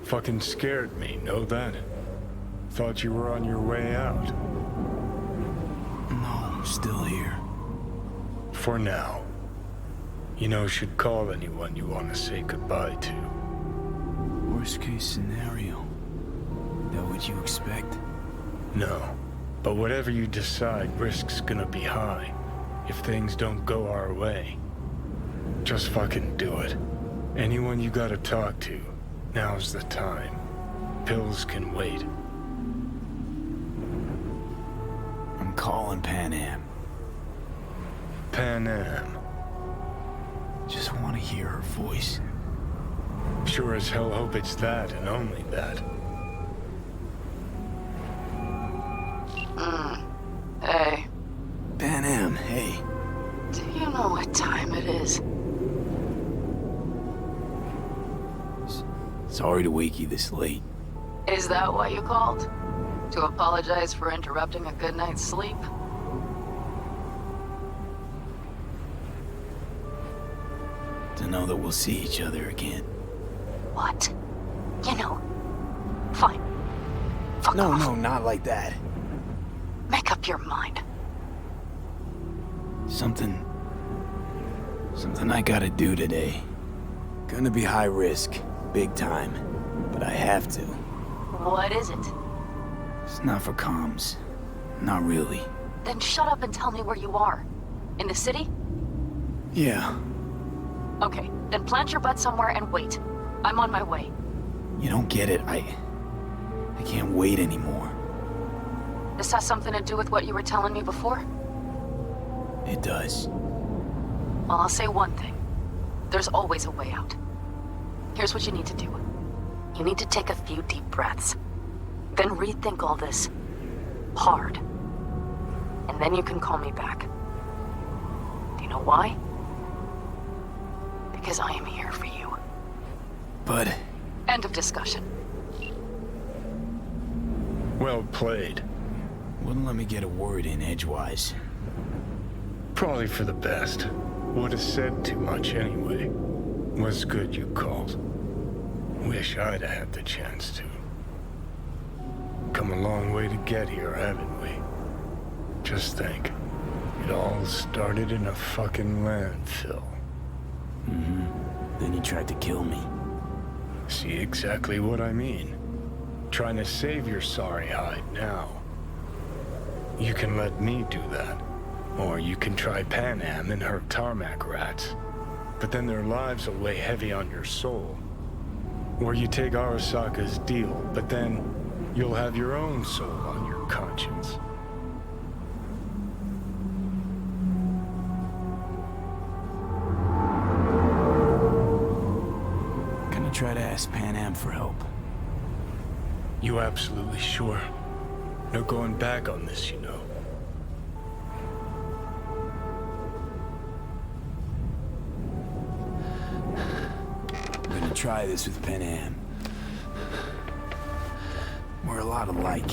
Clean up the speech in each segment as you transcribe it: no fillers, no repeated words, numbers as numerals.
Fucking scared me, know that? Thought you were on your way out. No, I'm still here. For now. You know, should call anyone you want to say goodbye to. Worst case scenario. That what you expect? No. But whatever you decide, risk's gonna be high. If things don't go our way. Just fucking do it. Anyone you gotta talk to, now's the time. Pills can wait. I'm calling Pan Am. Pan Am. Just want to hear her voice. Sure as hell hope it's that and only that. Hey. Pan Am, hey. Do you know what time it is? Sorry to wake you this late. Is that why you called? To apologize for interrupting a good night's sleep? To know that we'll see each other again. What? You know. Fine. Fuck No, off. no, not like that. Make up your mind. Something I gotta do today. Gonna be high risk, big time, but I have to. What is it? It's not for comms. Not really. Then shut up and tell me where you are. In the city? Yeah. Okay, then plant your butt somewhere and wait. I'm on my way. You don't get it. I can't wait anymore. This has something to do with what you were telling me before? It does. Well, I'll say one thing. There's always a way out. Here's what you need to do. You need to take a few deep breaths. Then rethink all this. Hard. And then you can call me back. Do you know why? Because I am here for you. But... End of discussion. Well played. Wouldn't let me get a word in edgewise. Probably for the best. Would have said too much anyway. Was good you called. Wish I'd have had the chance to. Come a long way to get here, haven't we? Just think. It all started in a fucking landfill. Mm-hmm. Then you tried to kill me. See exactly what I mean. Trying to save your sorry hide now. You can let me do that. Or you can try Pan Am and her tarmac rats. But then their lives will weigh heavy on your soul. Or you take Arasaka's deal, but then you'll have your own soul on your conscience. Gonna try to ask Pan Am for help. You absolutely sure? No going back on this, you know. I'm gonna try this with Pan Am. We're a lot alike.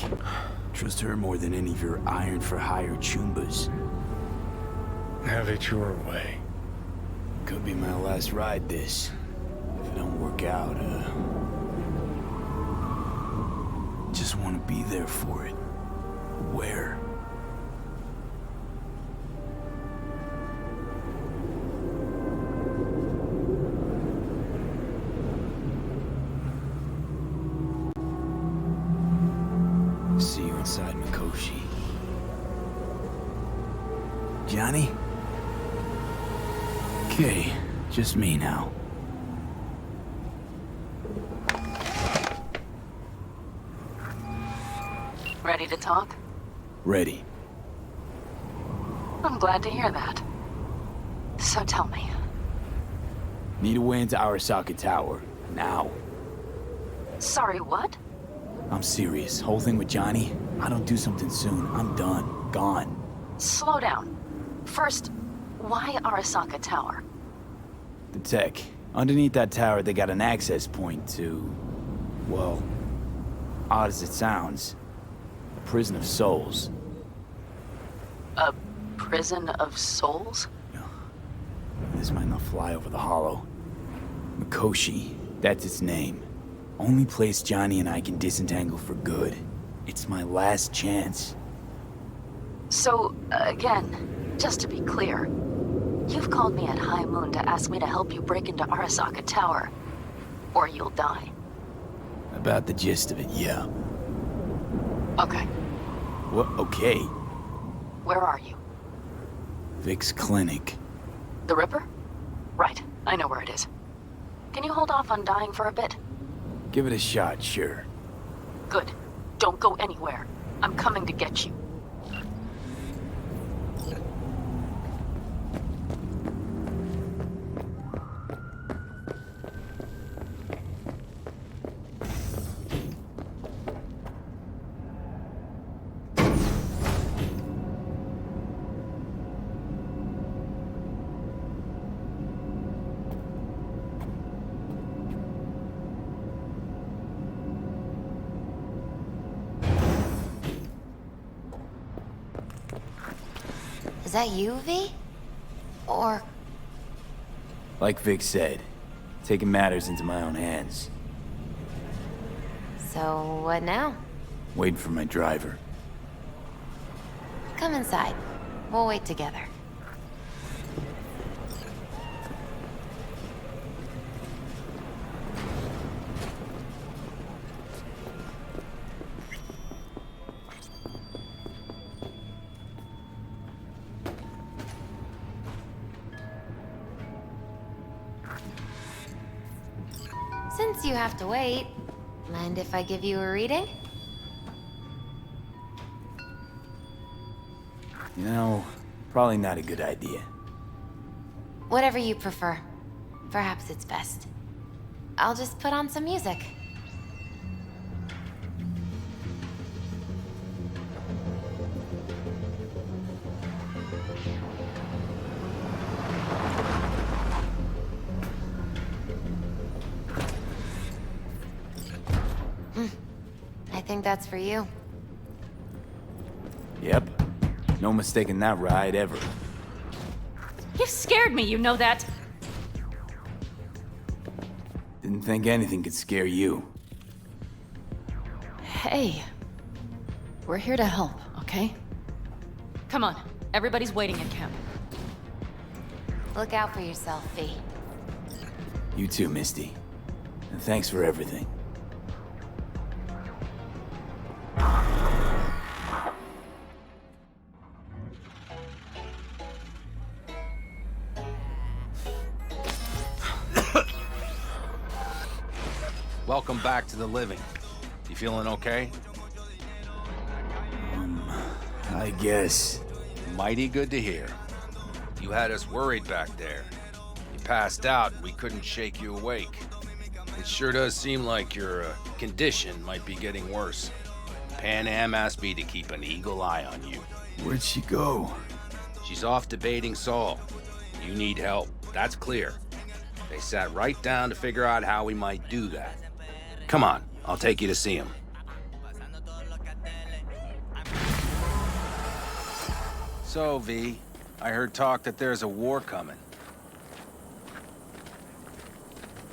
Trust her more than any of your iron-for-hire chumbas. Have it your way. Could be my last ride, this. If it don't work out, just want to be there for it. Where? See you inside Mikoshi. Johnny? Okay, just me now. Ready to talk? Ready. I'm glad to hear that. So tell me. Need a way into Arasaka Tower. Now. Sorry, what? I'm serious. Whole thing with Johnny, I don't do something soon, I'm done. Gone. Slow down. First, why Arasaka Tower? The tech. Underneath that tower, they got an access point to... well, odd as it sounds, a prison of souls. A prison of souls? This might not fly over the hollow. Mikoshi, that's its name. Only place Johnny and I can disentangle for good. It's my last chance. So, again, just to be clear, you've called me at high moon to ask me to help you break into Arasaka Tower, or you'll die. About the gist of it, yeah. Okay. What? Okay. Where are you? Vic's clinic. The Ripper? Right, I know where it is. Can you hold off on dying for a bit? Give it a shot, sure. Good. Don't go anywhere. I'm coming to get you. Is that you, V? Or... Like Vic said, taking matters into my own hands. So, what now? Waiting for my driver. Come inside. We'll wait together. Since you have to wait, mind if I give you a reading? You know, probably not a good idea. Whatever you prefer. Perhaps it's best. I'll just put on some music. I think that's for you. Yep. No mistaking that ride ever. You've scared me, you know that. Didn't think anything could scare you. Hey. We're here to help, okay? Come on. Everybody's waiting at camp. Look out for yourself, V. You too, Misty. And thanks for everything. Welcome back to the living. You feeling okay? I guess. Mighty good to hear. You had us worried back there. You passed out and we couldn't shake you awake. It sure does seem like your condition might be getting worse. Pan Am asked me to keep an eagle eye on you. Where'd she go? She's off debating Saul. You need help, that's clear. They sat right down to figure out how we might do that. Come on, I'll take you to see him. So, V, I heard talk that there's a war coming.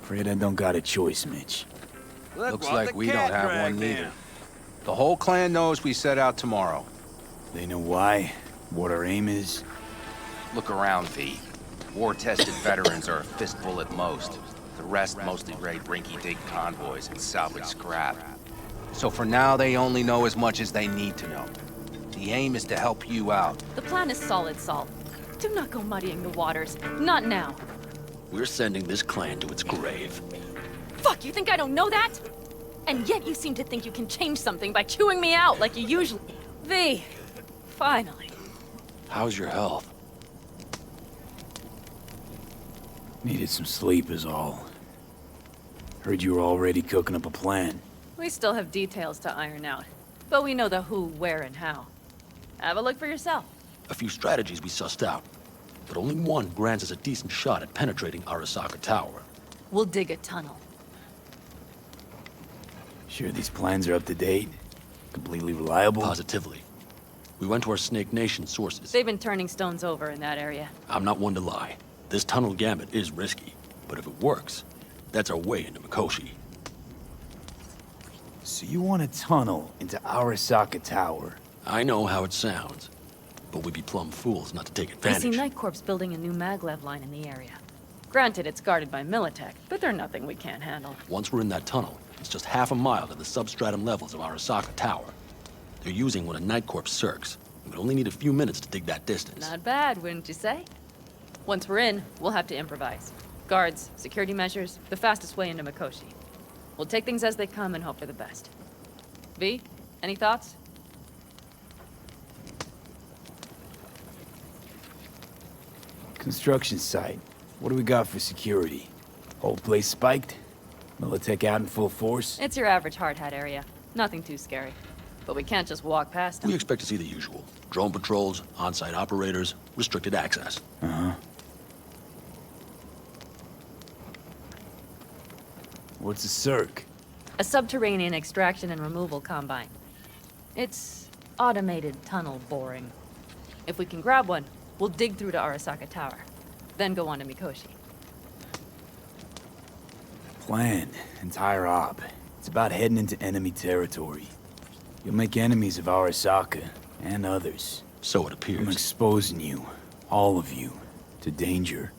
Afraid I don't got a choice, Mitch. Looks like we don't have one neither. The whole clan knows we set out tomorrow. They know why? What our aim is? Look around, V. War-tested veterans are a fistful at most. The rest mostly raid rinky-dink convoys and salvage scrap. So for now, they only know as much as they need to know. The aim is to help you out. The plan is solid, Saul. Do not go muddying the waters. Not now. We're sending this clan to its grave. Fuck, you think I don't know that? And yet you seem to think you can change something by chewing me out like you usually... V, finally. How's your health? Needed some sleep is all. Heard you were already cooking up a plan. We still have details to iron out. But we know the who, where, and how. Have a look for yourself. A few strategies we sussed out, but only one grants us a decent shot at penetrating Arasaka Tower. We'll dig a tunnel. Sure these plans are up to date? Completely reliable? Positively. We went to our Snake Nation sources. They've been turning stones over in that area. I'm not one to lie. This tunnel gambit is risky, but if it works, that's our way into Mikoshi. So you want a tunnel into Arasaka Tower? I know how it sounds, but we'd be plumb fools not to take I advantage. see Night Corp's building a new maglev line in the area. Granted, it's guarded by Militech, but they're nothing we can't handle. Once we're in that tunnel, it's just half a mile to the substratum levels of Arasaka Tower. They're using one of Night Corp's circs. We'd only need a few minutes to dig that distance. Not bad, wouldn't you say? Once we're in, we'll have to improvise. Guards, security measures, the fastest way into Mikoshi. We'll take things as they come and hope for the best. V, any thoughts? Construction site. What do we got for security? Whole place spiked? Militech out in full force? It's your average hard hat area. Nothing too scary. But we can't just walk past them. We expect to see the usual. Drone patrols, on-site operators, restricted access. Uh-huh. What's a circ? A subterranean extraction and removal combine. It's automated tunnel boring. If we can grab one, we'll dig through to Arasaka Tower, then go on to Mikoshi. Plan. Entire op. It's about heading into enemy territory. You'll make enemies of Arasaka, and others. So it I'm appears. exposing you, all of you, to danger.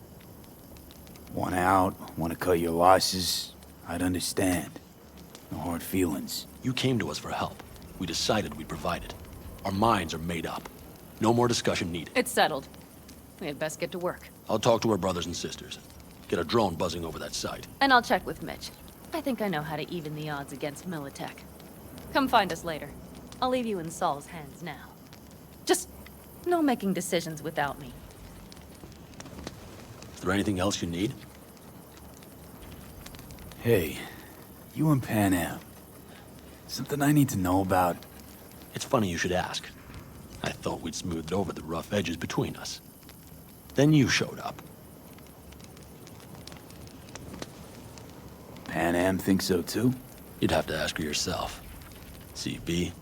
Want out, want to cut your losses, I'd understand. No hard feelings. You came to us for help. We decided we'd provide it. Our minds are made up. No more discussion needed. It's settled. We had best get to work. I'll talk to our brothers and sisters. Get a drone buzzing over that site. And I'll check with Mitch. I think I know how to even the odds against Militech. Come find us later. I'll leave you in Saul's hands now. Just no making decisions without me. Is there anything else you need? Hey, you and Pan Am. Something I need to know about? It's funny you should ask. I thought we'd smoothed over the rough edges between us. Then you showed up. Pan Am thinks so too? You'd have to ask her yourself. See, V,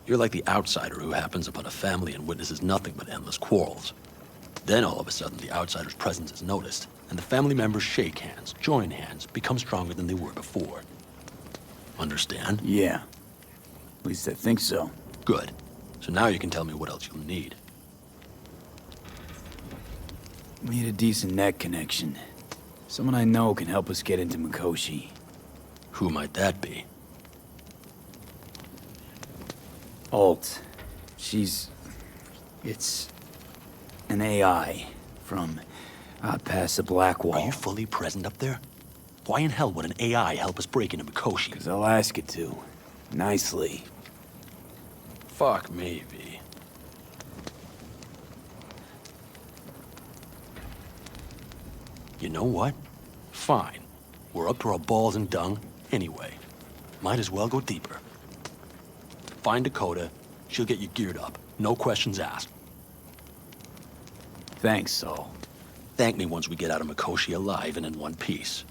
you're like the outsider who happens upon a family and witnesses nothing but endless quarrels. Then all of a sudden the outsider's presence is noticed, and the family members shake hands, join hands, become stronger than they were before. Understand? Yeah. At least I think so. Good. So now you can tell me what else you'll need. Need a decent net connection. Someone I know can help us get into Mikoshi. Who might that be? Alt. It's an AI from out past the Black Wall. Are you fully present up there? Why in hell would an AI help us break into Mikoshi? 'Cause I'll ask it to. Nicely. Fuck me, V. You know what? Fine. We're up to our balls in dung anyway. Might as well go deeper. Find Dakota. She'll get you geared up. No questions asked. Thanks, Saul. Thank me once we get out of Mikoshi alive and in one piece.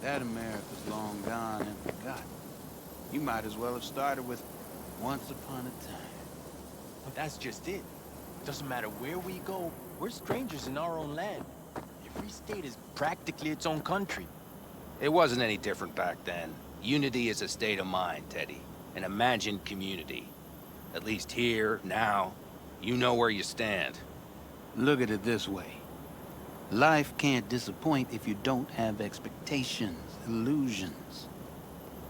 That America's long gone and forgotten. You might as well have started with Once Upon a Time. But that's just it. Doesn't matter where we go, we're strangers in our own land. Every state is practically its own country. It wasn't any different back then. Unity is a state of mind, Teddy. An imagined community. At least here, now, you know where you stand. Look at it this way. Life can't disappoint if you don't have expectations, illusions.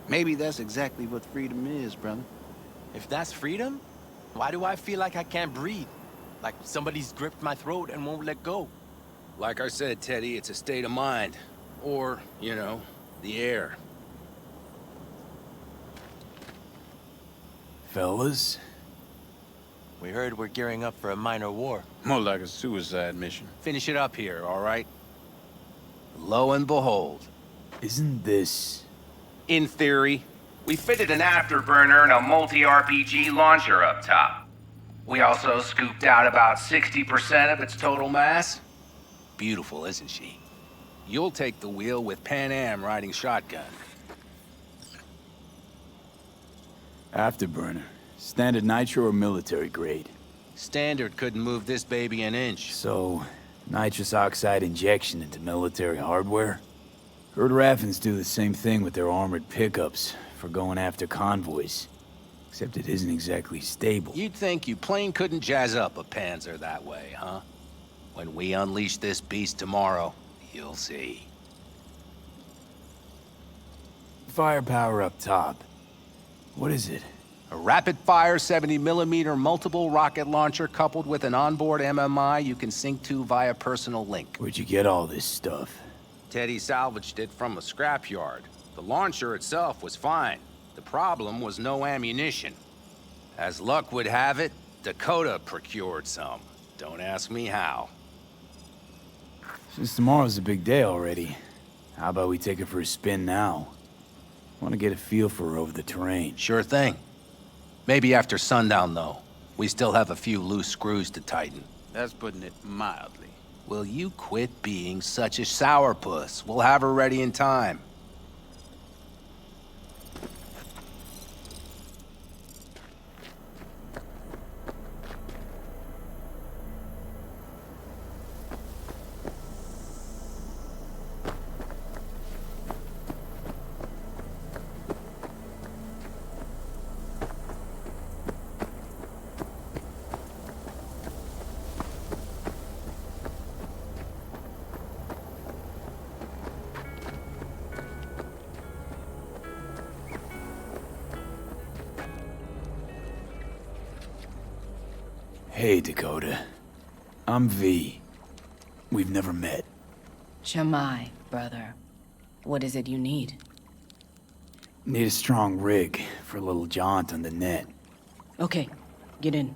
Maybe that's exactly what freedom is, brother. If that's freedom, why do I feel like I can't breathe? Like somebody's gripped my throat and won't let go? Like I said, Teddy, it's a state of mind. Or, you know, the air. Fellas? We heard we're gearing up for a minor war. More like a suicide mission. Finish it up here, all right? Lo and behold. Isn't this... In theory, we fitted an afterburner and a multi-RPG launcher up top. We also scooped out about 60% of its total mass. Beautiful, isn't she? You'll take the wheel with Pan Am riding shotgun. Afterburner. Standard nitro or military grade? Standard couldn't move this baby an inch. So, nitrous oxide injection into military hardware? Heard Raffens do the same thing with their armored pickups for going after convoys. Except it isn't exactly stable. You'd think you plain couldn't jazz up a Panzer that way, huh? When we unleash this beast tomorrow, you'll see. Firepower up top. What is it? A rapid-fire 70mm multiple rocket launcher coupled with an onboard MMI you can sync to via personal link. Where'd you get all this stuff? Teddy salvaged it from a scrapyard. The launcher itself was fine. The problem was no ammunition. As luck would have it, Dakota procured some. Don't ask me how. Since tomorrow's a big day already, how about we take her for a spin now? Want to get a feel for her over the terrain. Sure thing. Maybe after sundown, though. We still have a few loose screws to tighten. That's putting it mildly. Will you quit being such a sourpuss? We'll have her ready in time. Hey, Dakota. I'm V. We've never met. Shamai, brother. What is it you need? Need a strong rig for a little jaunt on the net. Okay, get in.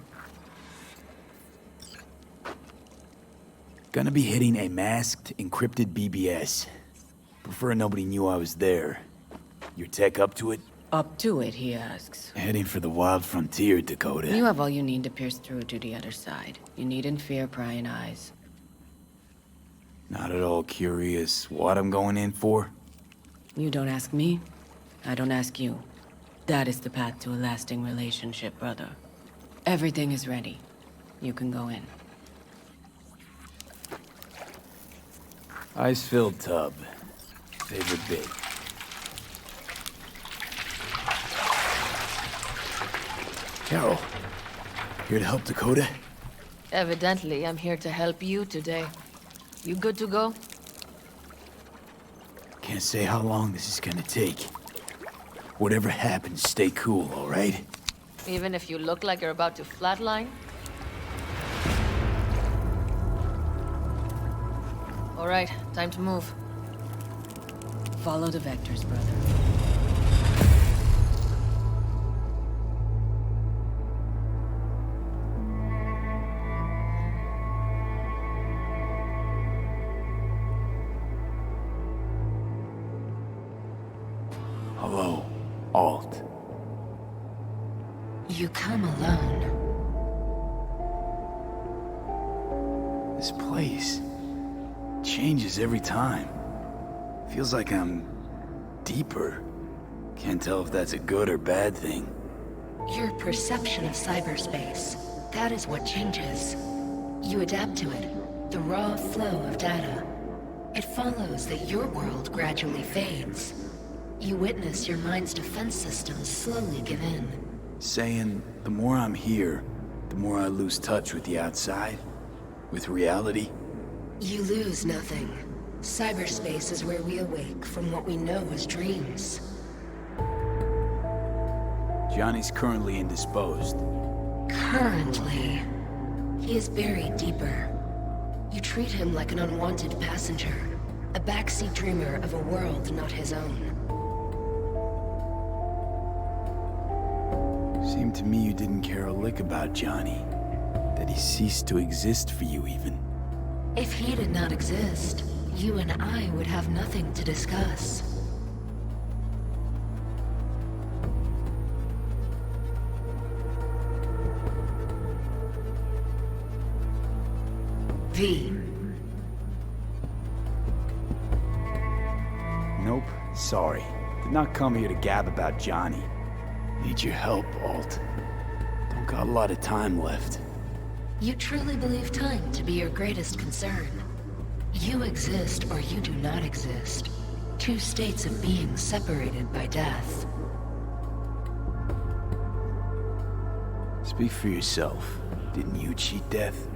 Gonna be hitting a masked, encrypted BBS. Prefer nobody knew I was there. Your tech up to it? Up to it, he asks. Heading for the wild frontier, Dakota. You have all you need to pierce through to the other side. You needn't fear prying eyes. Not at all curious what I'm going in for? You don't ask me, I don't ask you. That is the path to a lasting relationship, brother. Everything is ready. You can go in. Ice-filled tub. Favorite bit. Carol, here to help Dakota? Evidently, I'm here to help you today. You good to go? Can't say how long this is gonna take. Whatever happens, stay cool, all right? Even if you look like you're about to flatline? All right, time to move. Follow the vectors, brother. Hello, Alt. You come alone. This place changes every time. Feels like I'm deeper. Can't tell if that's a good or bad thing. Your perception of cyberspace, that is what changes. You adapt to it, the raw flow of data. It follows that your world gradually fades. You witness your mind's defense systems slowly give in. Saying the more I'm here, the more I lose touch with the outside, with reality. You lose nothing. Cyberspace is where we awake from what we know as dreams. Johnny's currently indisposed. Currently, he is buried deeper. You treat him like an unwanted passenger, a backseat dreamer of a world not his own. Seemed to me you didn't care a lick about Johnny. That he ceased to exist for you, even. If he did not exist, you and I would have nothing to discuss. V. Nope, sorry. Did not come here to gab about Johnny. Need your help, Alt. Don't got a lot of time left. You truly believe time to be your greatest concern. You exist or you do not exist. Two states of being separated by death. Speak for yourself. Didn't you cheat death?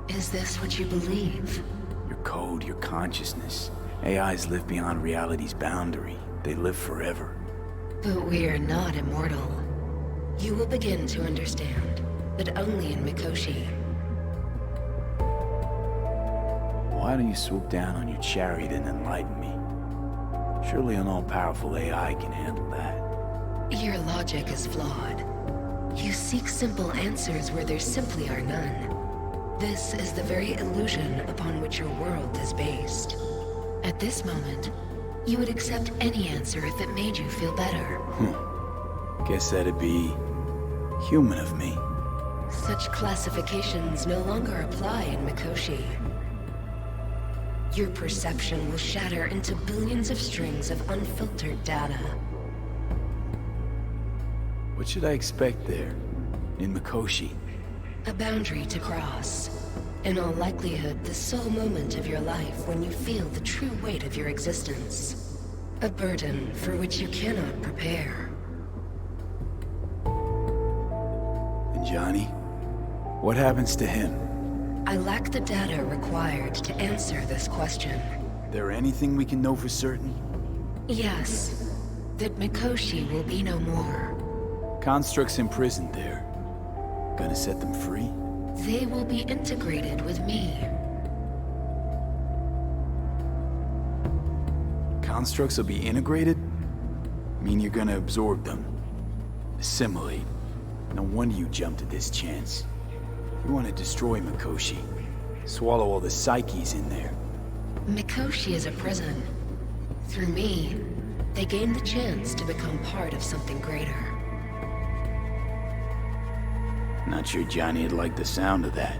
Is this what you believe? Your code, your consciousness. AIs live beyond reality's boundary. They live forever. But we are not immortal. You will begin to understand that only in Mikoshi. Why don't you swoop down on your chariot and enlighten me? Surely an all-powerful AI can handle that. Your logic is flawed. You seek simple answers where there simply are none. This is the very illusion upon which your world is based. At this moment, you would accept any answer if it made you feel better. Guess that'd be human of me. Such classifications no longer apply in Mikoshi. Your perception will shatter into billions of strings of unfiltered data. What should I expect there, in Mikoshi? A boundary to cross. In all likelihood, the sole moment of your life when you feel the true weight of your existence. A burden for which you cannot prepare. And Johnny? What happens to him? I lack the data required to answer this question. There anything we can know for certain? Yes. That Mikoshi will be no more. Constructs imprisoned there. Gonna set them free? They will be integrated with me. Constructs will be integrated? Mean you're gonna absorb them? Assimilate? No wonder you jumped at this chance. You want to destroy Mikoshi. Swallow all the psyches in there. Mikoshi is a prison. Through me, they gain the chance to become part of something greater. Not sure Johnny'd like the sound of that.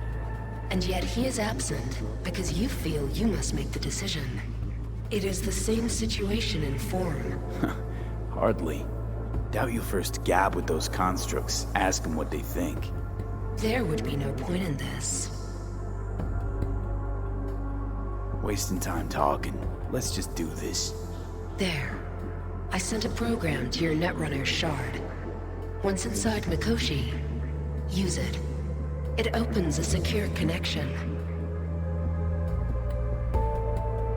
And yet he is absent because you feel you must make the decision. It is the same situation in form. Hardly. Doubt you first gab with those constructs, ask them what they think. There would be no point in this. Wasting time talking. Let's just do this. There. I sent a program to your Netrunner's shard. Once inside Mikoshi, use it. It opens a secure connection.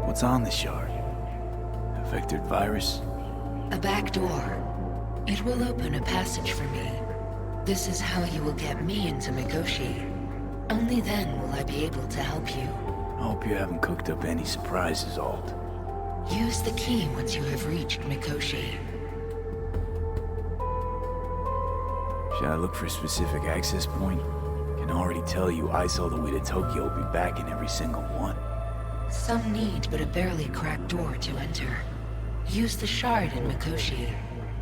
What's on the shard? A vectored virus? A back door. It will open a passage for me. This is how you will get me into Mikoshi. Only then will I be able to help you. I hope you haven't cooked up any surprises, Alt. Use the key once you have reached Mikoshi. Should I look for a specific access point? Can already tell you ice all the way to Tokyo will be back in every single one. Some need but a barely cracked door to enter. Use the shard in Mikoshi.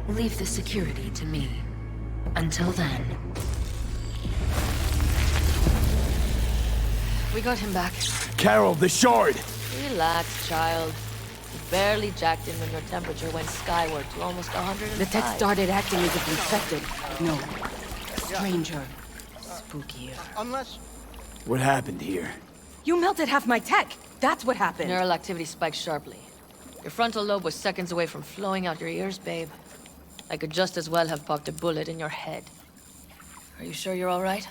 Leave the security to me. Until then. We got him back. Carol, the shard! Relax, child. You barely jacked in when your temperature went skyward to almost 105. The tech started acting as if infected. No. Stranger. Spookier. Unless... What happened here? You melted half my tech! That's what happened! Neural activity spiked sharply. Your frontal lobe was seconds away from flowing out your ears, babe. I could just as well have popped a bullet in your head. Are you sure you're all right?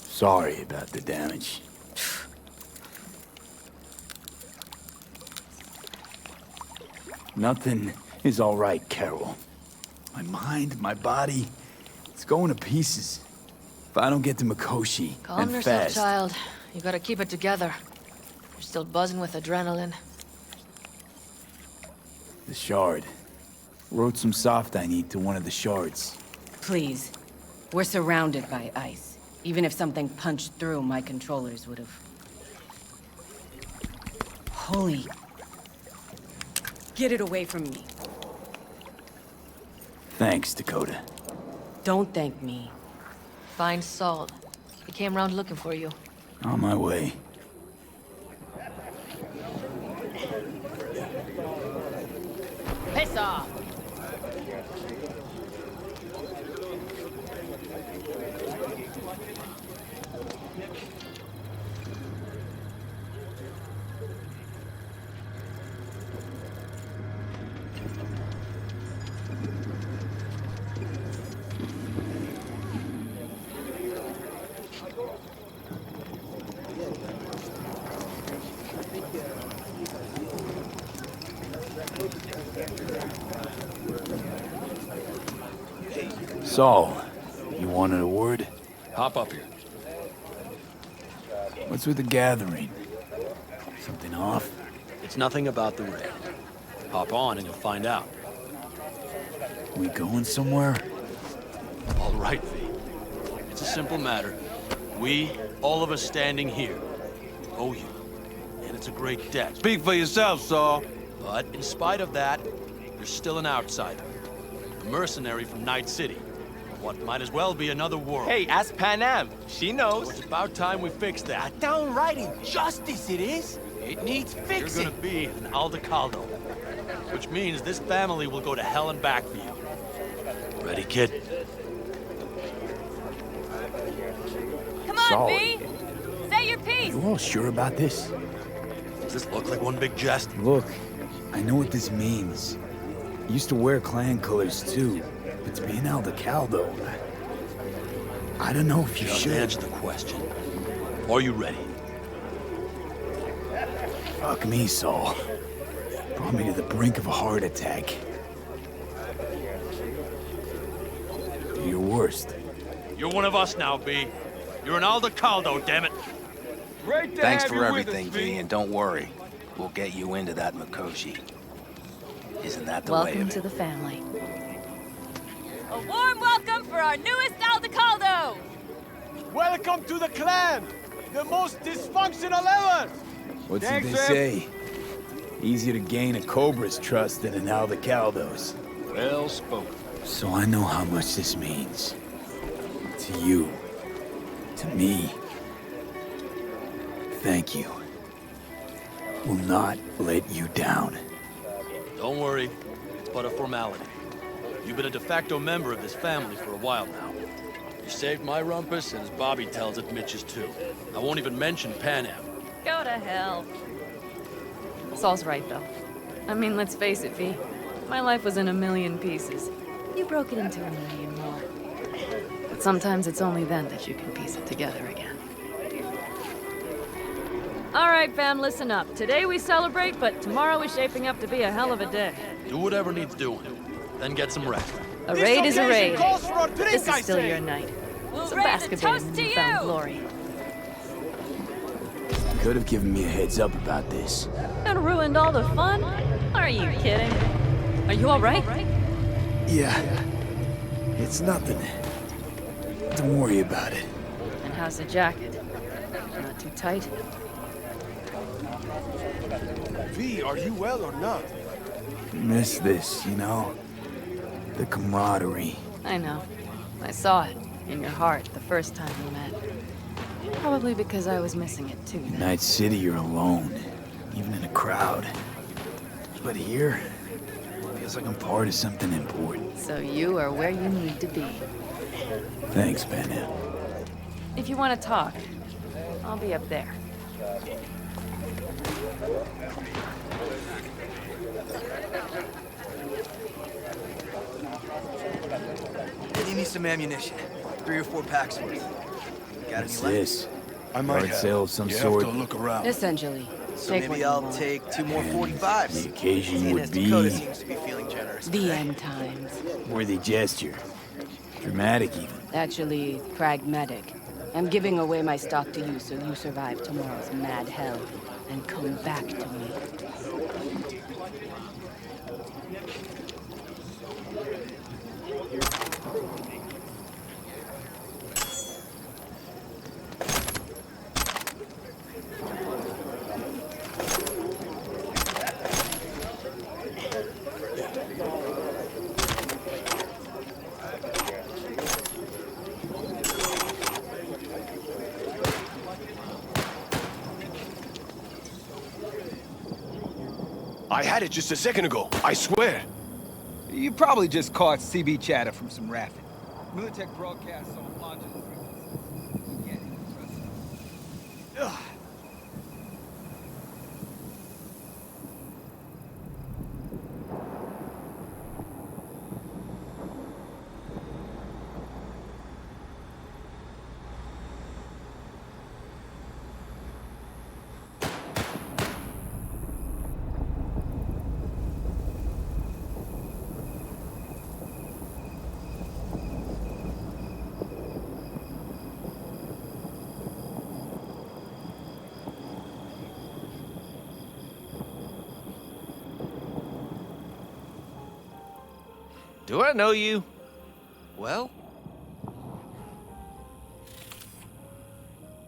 Sorry about the damage. Nothing is all right, Carol. My mind, my body, it's going to pieces. If I don't get to Mikoshi, Calm and yourself, fast. child. You gotta keep it together. You're still buzzing with adrenaline. The shard. Wrote some soft I need to one of the shards. Please. We're surrounded by ice. Even if something punched through, my controllers would have... Holy... Get it away from me. Thanks, Dakota. Don't thank me. Find Saul. He came around looking for you. On my way. Piss off! Saul, you wanted a word? Hop up here. What's with the gathering? Something off? It's nothing about the raid. Hop on and you'll find out. We going somewhere? All right, V. It's a simple matter. We, all of us standing here, owe you. And it's a great debt. Speak for yourself, Saul. But in spite of that, you're still an outsider. A mercenary from Night City. What might as well be another world. Hey, ask Panam. She knows. So it's about time we fix that. A downright injustice it is. It needs fixing. You're gonna be an Aldecaldo. Which means this family will go to hell and back for you. Ready, kid? Come on, Saul, V! Say your piece! you all sure about this? Does this look like one big jest? Look, I know what this means. I used to wear clan colors too, but to be an Aldecaldo, I don't know if you Just should. answer the question. Are you ready? Fuck me, Saul. Brought me to the brink of a heart attack. Do your worst. You're one of us now, V. You're an Aldecaldo, damn it. Great to Thanks have for you with everything, us, V, and don't worry. We'll get you into that Mikoshi. Isn't that the way Welcome of it? to the family. A warm welcome for our newest Aldecaldo! Welcome to the clan! The most dysfunctional ever! What's it Thanks, they Em. say? Easier to gain a Cobra's trust than an Aldecaldo's. Well spoken. So I know how much this means. To you. To me. Thank you. Will not let you down. Don't worry. It's but a formality. You've been a de facto member of this family for a while now. You saved my rumpus, and as Bobby tells it, Mitch's too. I won't even mention Panam. Go to hell. Saul's right, though. I mean, let's face it, V. My life was in a million pieces. You broke it into a million more. But sometimes it's only then that you can piece it together again. All right, fam, listen up. Today we celebrate, but tomorrow is shaping up to be a hell of a day. Do whatever needs doing. Then get some rest. A raid is a raid. Calls for a drink, This I is still say. your night. We'll Some raise a basket toast in to newfound you! glory. Could have given me a heads up about this. And ruined all the fun? Are you kidding? Are you all right? Yeah. It's nothing. Don't worry about it. And how's the jacket? Not too tight? V, are you well or not? Miss this, you know? The camaraderie. I know. I saw it in your heart the first time we met. Probably because I was missing it too In then. Night City, you're alone. Even in a crowd. But here, feels like I'm part of something important. So you are where you need to be. Thanks, Panam. If you want to talk, I'll be up there. You need some ammunition. 3 or 4 packs worth. Got What's any left? this? I might Yard sale of some you sort. have to look around. Essentially. So Take what maybe you I'll want. take 2 more And 45s. the occasion Seeing would as be- Dakota seems to be feeling generous The today. end times. Worthy gesture. Dramatic, even. Actually, pragmatic. I'm giving away my stock to you so you survive tomorrow's mad hell and come back to me. I had it just a second ago, I swear. You probably just caught CB chatter from some raffing. Militech broadcasts on modular frequencies. Get it, trust me. Ugh. Do I know you? Well?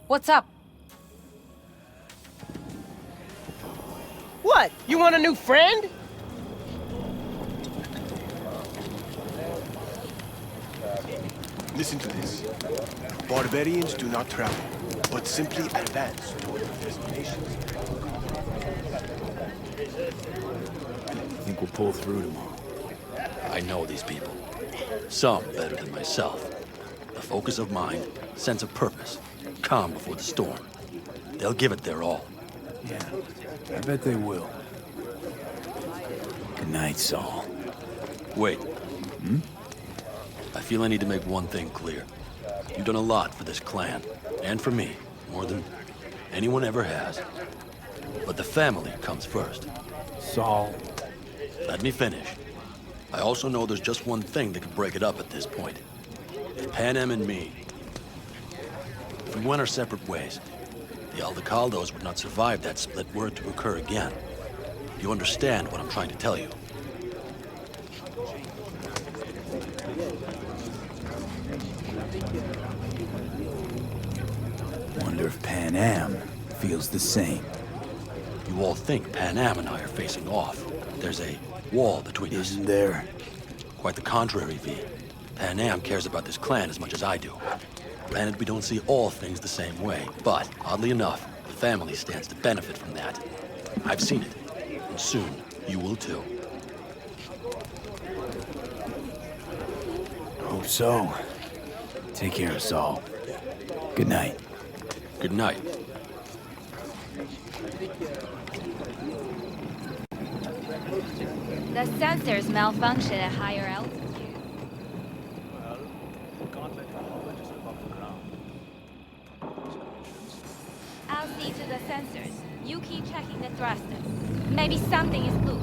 What's up? What? You want a new friend? Listen to this. Barbarians do not travel, but simply advance toward their destinations. I think we'll pull through tomorrow. I know these people. Some better than myself. A focus of mind, sense of purpose, calm before the storm. They'll give it their all. Yeah, I bet they will. Good night, Saul. Wait. I feel I need to make one thing clear. You've done a lot for this clan, and for me, more than anyone ever has. But the family comes first. Saul. Let me finish. I also know there's just one thing that could break it up at this point. Pan Am and me. If we went our separate ways, the Aldecaldos would not survive that split were it to occur again. You understand what I'm trying to tell you. Wonder if Pan Am feels the same. You all think Pan Am and I are facing off. There's a wall between us. Isn't there? Quite the contrary, V. Pan Am cares about this clan as much as I do. Granted, we don't see all things the same way, but oddly enough, the family stands to benefit from that. I've seen it, and soon you will too. Hope so. Take care, Saul. Good night. Good night. The sensors malfunction at higher altitude. Well, we can't let the knowledge is above the ground. I'll see to the sensors. You keep checking the thrusters. Maybe something is loose.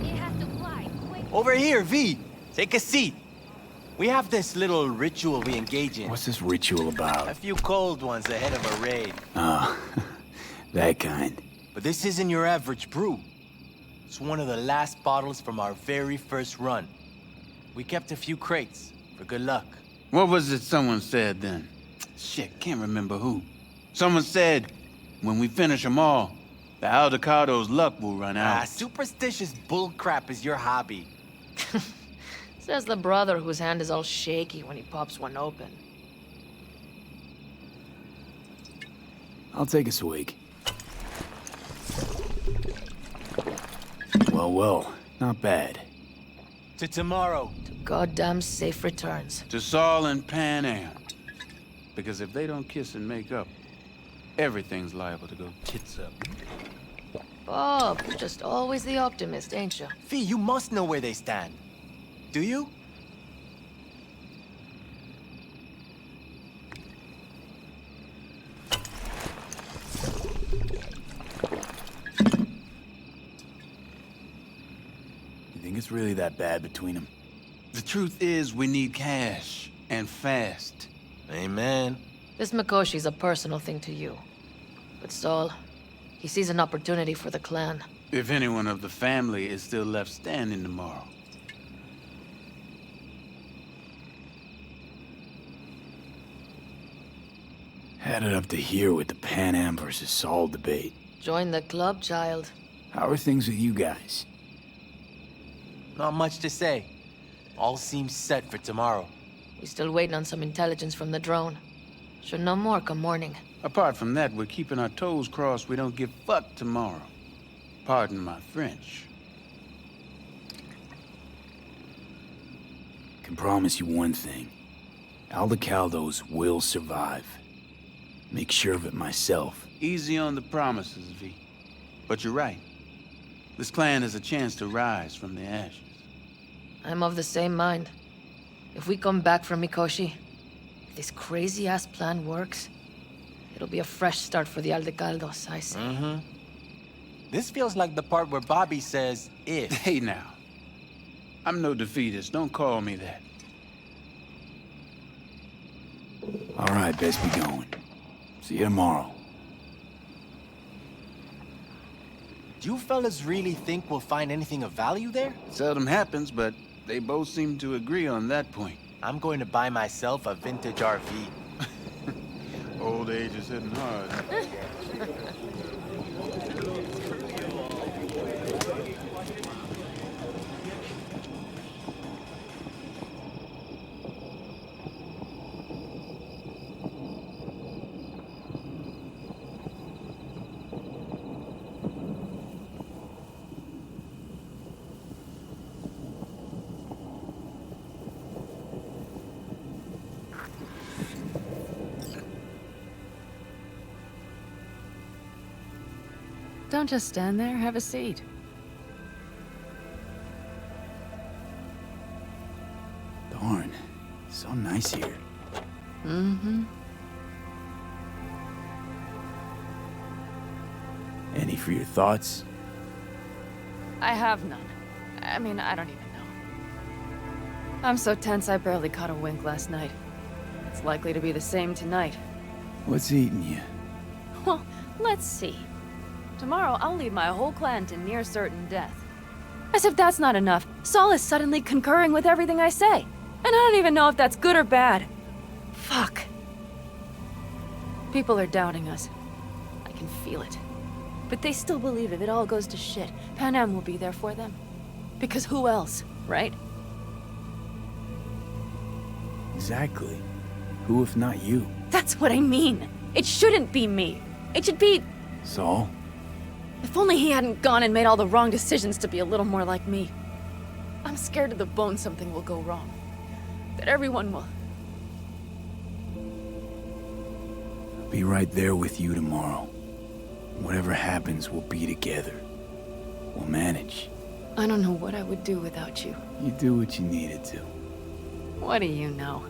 It has to fly quick. Over here, V! Take a seat. We have this little ritual we engage in. What's this ritual about? A few cold ones ahead of a raid. Ah, that kind. But this isn't your average brew. It's one of the last bottles from our very first run. We kept a few crates, for good luck. What was it someone said then? Shit, can't remember who. Someone said, when we finish them all, the Aldecaldo's luck will run out. Superstitious bullcrap is your hobby. Says the brother whose hand is all shaky when he pops one open. I'll take a swig. Well, not bad. To tomorrow. To goddamn safe returns. To Saul and Pan Am. Because if they don't kiss and make up, everything's liable to go tits up. Bob, you're just always the optimist, ain't you? Fee, you must know where they stand. Do you? Think it's really that bad between them? The truth is, we need cash, and fast. Amen. This Mikoshi's a personal thing to you. But Saul, he sees an opportunity for the clan. If anyone of the family is still left standing tomorrow. Headed up to here with the Pan Am versus Saul debate. Join the club, child. How are things with you guys? Not much to say. All seems set for tomorrow. We still waiting on some intelligence from the drone. Should know more come morning. Apart from that, we're keeping our toes crossed we don't get fucked tomorrow. Pardon my French. Can promise you one thing. Aldecaldos will survive. Make sure of it myself. Easy on the promises, V. But you're right. This clan has a chance to rise from the ashes. I'm of the same mind. If we come back from Mikoshi, if this crazy-ass plan works, it'll be a fresh start for the Aldecaldos, I say. Mm-hmm. This feels like the part where Bobby says, if. Hey now. I'm no defeatist. Don't call me that. All right, best be going. See you tomorrow. Do you fellas really think we'll find anything of value there? Seldom happens, but they both seem to agree on that point. I'm going to buy myself a vintage RV. Old age is hitting hard. Don't just stand there, have a seat. Darn, so nice here. Mm-hmm. Any for your thoughts? I have none. I mean, I don't even know. I'm so tense I barely caught a wink last night. It's likely to be the same tonight. What's eating you? Well, let's see. Tomorrow, I'll lead my whole clan to near certain death. As if that's not enough, Saul is suddenly concurring with everything I say. And I don't even know if that's good or bad. Fuck. People are doubting us. I can feel it. But they still believe if it all goes to shit, Panam will be there for them. Because who else, right? Exactly. Who if not you? That's what I mean. It shouldn't be me. It should be... Saul? If only he hadn't gone and made all the wrong decisions to be a little more like me. I'm scared to the bone something will go wrong. That everyone will... I'll be right there with you tomorrow. Whatever happens, we'll be together. We'll manage. I don't know what I would do without you. You do what you needed to. What do you know?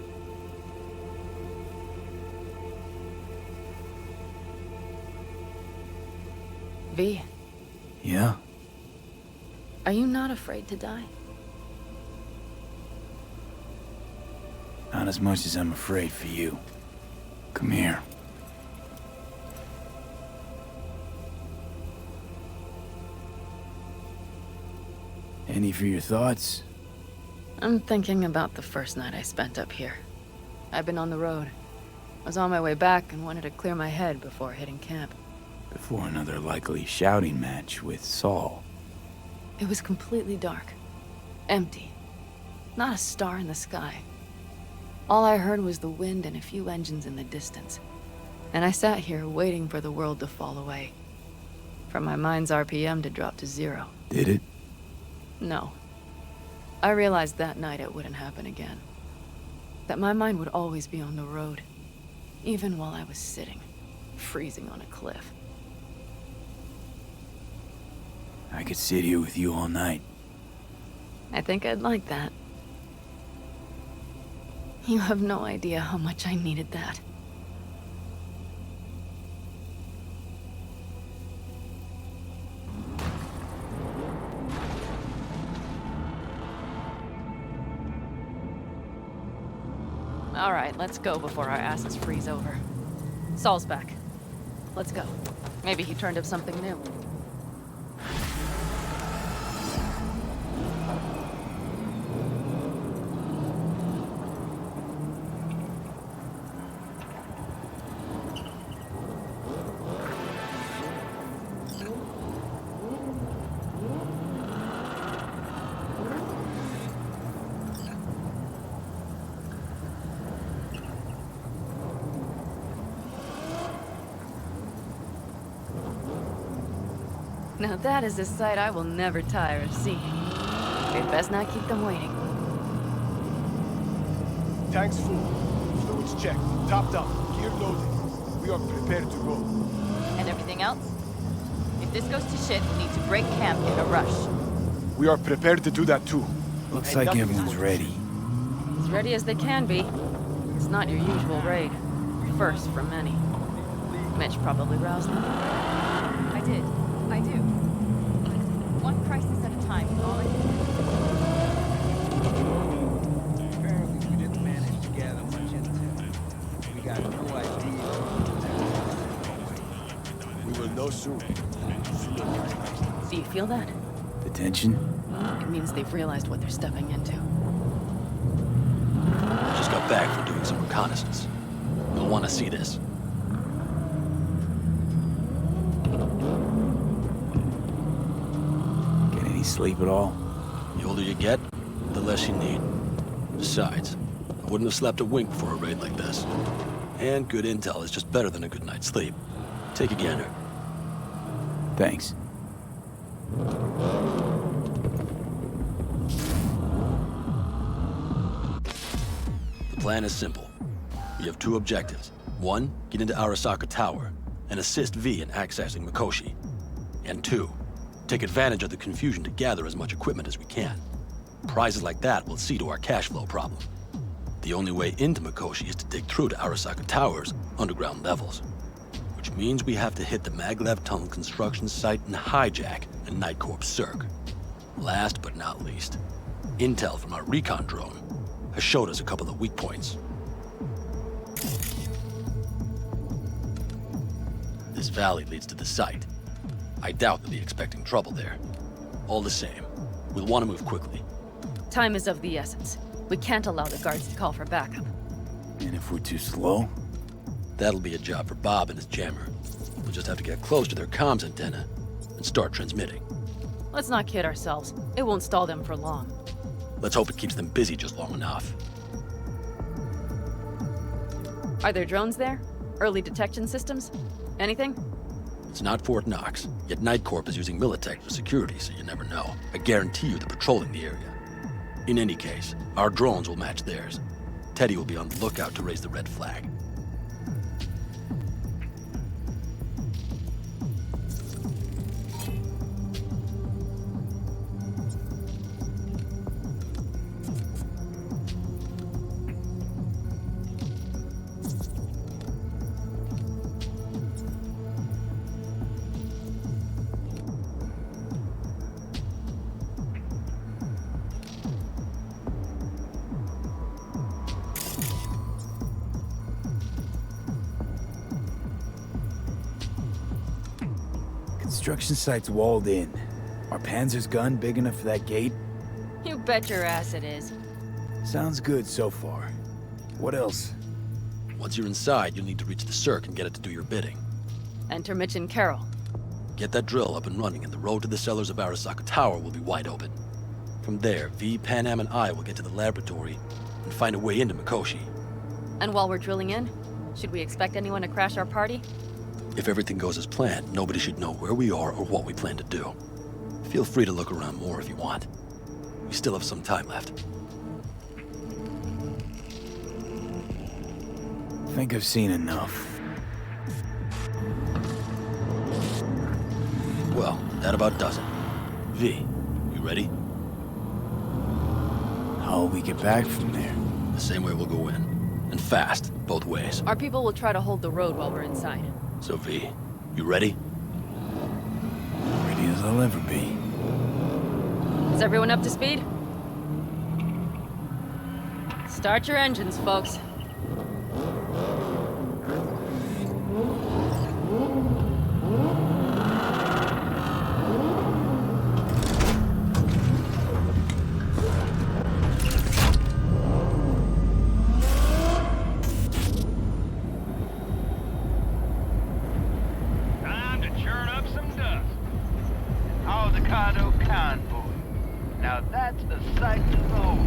V. Yeah? Are you not afraid to die? Not as much as I'm afraid for you. Come here. Any for your thoughts? I'm thinking about the first night I spent up here. I've been on the road. I was on my way back and wanted to clear my head before hitting camp. Before another likely shouting match with Saul. It was completely dark. Empty. Not a star in the sky. All I heard was the wind and a few engines in the distance. And I sat here waiting for the world to fall away. For my mind's RPM to drop to 0. Did it? No. I realized that night it wouldn't happen again. That my mind would always be on the road. Even while I was sitting, freezing on a cliff. I could sit here with you all night. I think I'd like that. You have no idea how much I needed that. All right, let's go before our asses freeze over. Saul's back. Let's go. Maybe he turned up something new. Now that is a sight I will never tire of seeing. We'd best not keep them waiting. Tank's full. Fluids checked. Topped up. Gear loaded. We are prepared to go. And everything else? If this goes to shit, we need to break camp in a rush. We are prepared to do that too. Looks like everyone's ready. As ready as they can be. It's not your usual raid. First for many. Mitch probably roused them. I do. One crisis at a time, all I Apparently we didn't manage to gather much intel. We got no idea. We will know soon. Do you feel that? The tension? It means they've realized what they're stepping into. Just got back from doing some reconnaissance. You'll want to see this. Get any sleep at all? The older you get, the less you need. Besides, I wouldn't have slept a wink before a raid like this. And good intel is just better than a good night's sleep. Take a gander. Thanks. The plan is simple. We have two objectives. One, get into Arasaka Tower and assist V in accessing Mikoshi. And two, take advantage of the confusion to gather as much equipment as we can. Prizes like that will see to our cash flow problem. The only way into Mikoshi is to dig through to Arasaka Tower's underground levels. Which means we have to hit the Maglev Tunnel construction site and hijack a Night Corps Circ. Last but not least, intel from our recon drone has showed us a couple of weak points. This valley leads to the site. I doubt they'll be expecting trouble there. All the same, we'll want to move quickly. Time is of the essence. We can't allow the guards to call for backup. And if we're too slow? That'll be a job for Bob and his jammer. We'll just have to get close to their comms antenna and start transmitting. Let's not kid ourselves. It won't stall them for long. Let's hope it keeps them busy just long enough. Are there drones there? Early detection systems? Anything? It's not Fort Knox, yet Night Corp is using Militech for security, so you never know. I guarantee you they're patrolling the area. In any case, our drones will match theirs. Teddy will be on the lookout to raise the red flag. Construction site's walled in. Are Panzer's gun big enough for that gate? You bet your ass it is. Sounds good so far. What else? Once you're inside, you'll need to reach the Cirque and get it to do your bidding. Enter Mitch and Carol. Get that drill up and running, and the road to the cellars of Arasaka Tower will be wide open. From there, V, Panam, and I will get to the laboratory and find a way into Mikoshi. And while we're drilling in, should we expect anyone to crash our party? If everything goes as planned, nobody should know where we are or what we plan to do. Feel free to look around more if you want. We still have some time left. I think I've seen enough. Well, that about does it. V, you ready? How'll we get back from there? The same way we'll go in. And fast, both ways. Our people will try to hold the road while we're inside. So V, you ready? Ready as I'll ever be. Is everyone up to speed? Start your engines, folks. Time to churn up some dust. Oh, the Kado convoy. Now that's a sight to behold.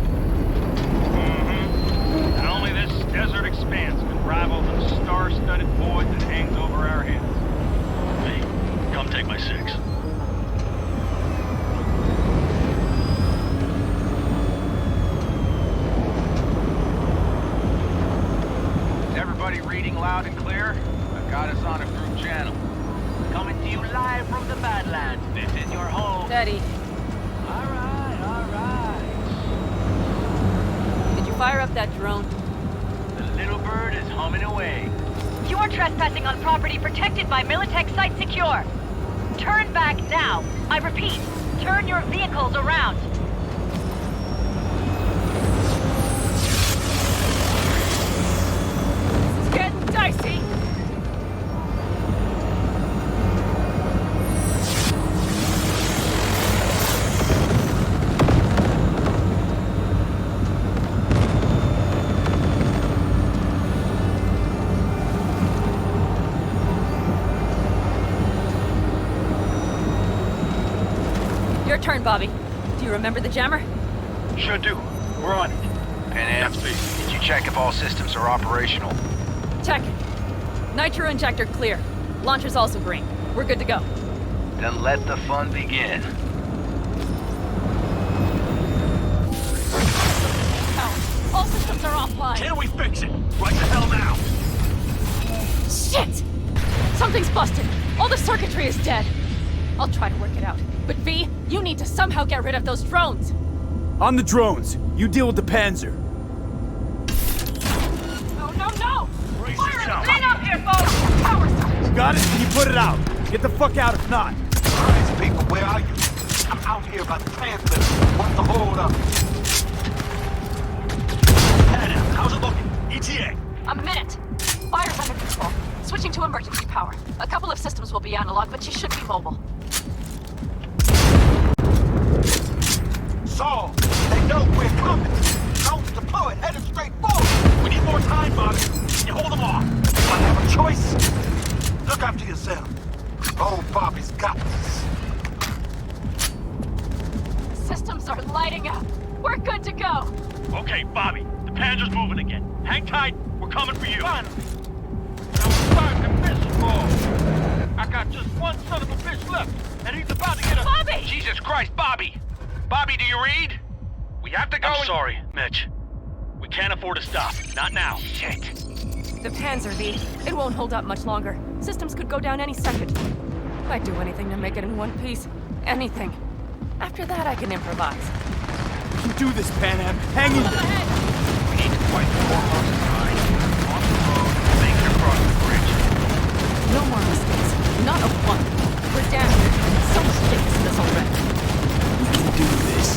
And only this desert expanse can rival the star-studded void that hangs over our heads. V, come take my 6. fire up that drone. The little bird is humming away. You are trespassing on property protected by Militech Site Secure. Turn back now. I repeat, turn your vehicles around. It's getting dicey. Your turn, Bobby. Do you remember the jammer? Sure do. We're on it. And did you check if all systems are operational? Check it. Nitro injector clear. Launcher's also green. We're good to go. Then let the fun begin. All systems are offline. Can we fix it? Right the hell now! Shit! Something's busted. All the circuitry is dead. I'll try to work it out. But V, you need to somehow get rid of those drones. On the drones, you deal with the Panzer. No, no, no! Brace Fire yourself. clean up here, folks! Power surge! Got it? Can you put it out? Get the fuck out if not. These people, where are you? I'm out here by the Panthers. What's the hold up? Hannah, how's it looking? ETA. A minute. Fire's under control. Switching to emergency power. A couple of systems will be analog, but you should be mobile. Saul, they know we're coming. Don't deploy, headed straight forward. We need more time, Bobby. Can you hold them off? I have a choice. Look after yourself. Oh, Bobby's got this. Systems are lighting up. We're good to go. Okay, Bobby. The Panzer's moving again. Hang tight. We're coming for you. Finally. I'm starting to miss ball. I got just one son of a bitch left, and he's about to get a... Bobby! Jesus Christ, Bobby! Bobby, do you read? We have to go I'm sorry, Mitch. We can't afford to stop. Not now. Shit. The Panzer, V. It won't hold up much longer. Systems could go down any second. I'd do anything to make it in one piece. Anything. After that, I can improvise. You can do this, Pan Am. Hang in there. We need to fight the warlords tonight. On the road, make it across the bridge. No more mistakes. Not a one. We're down here. So much shit to this already. We can do this.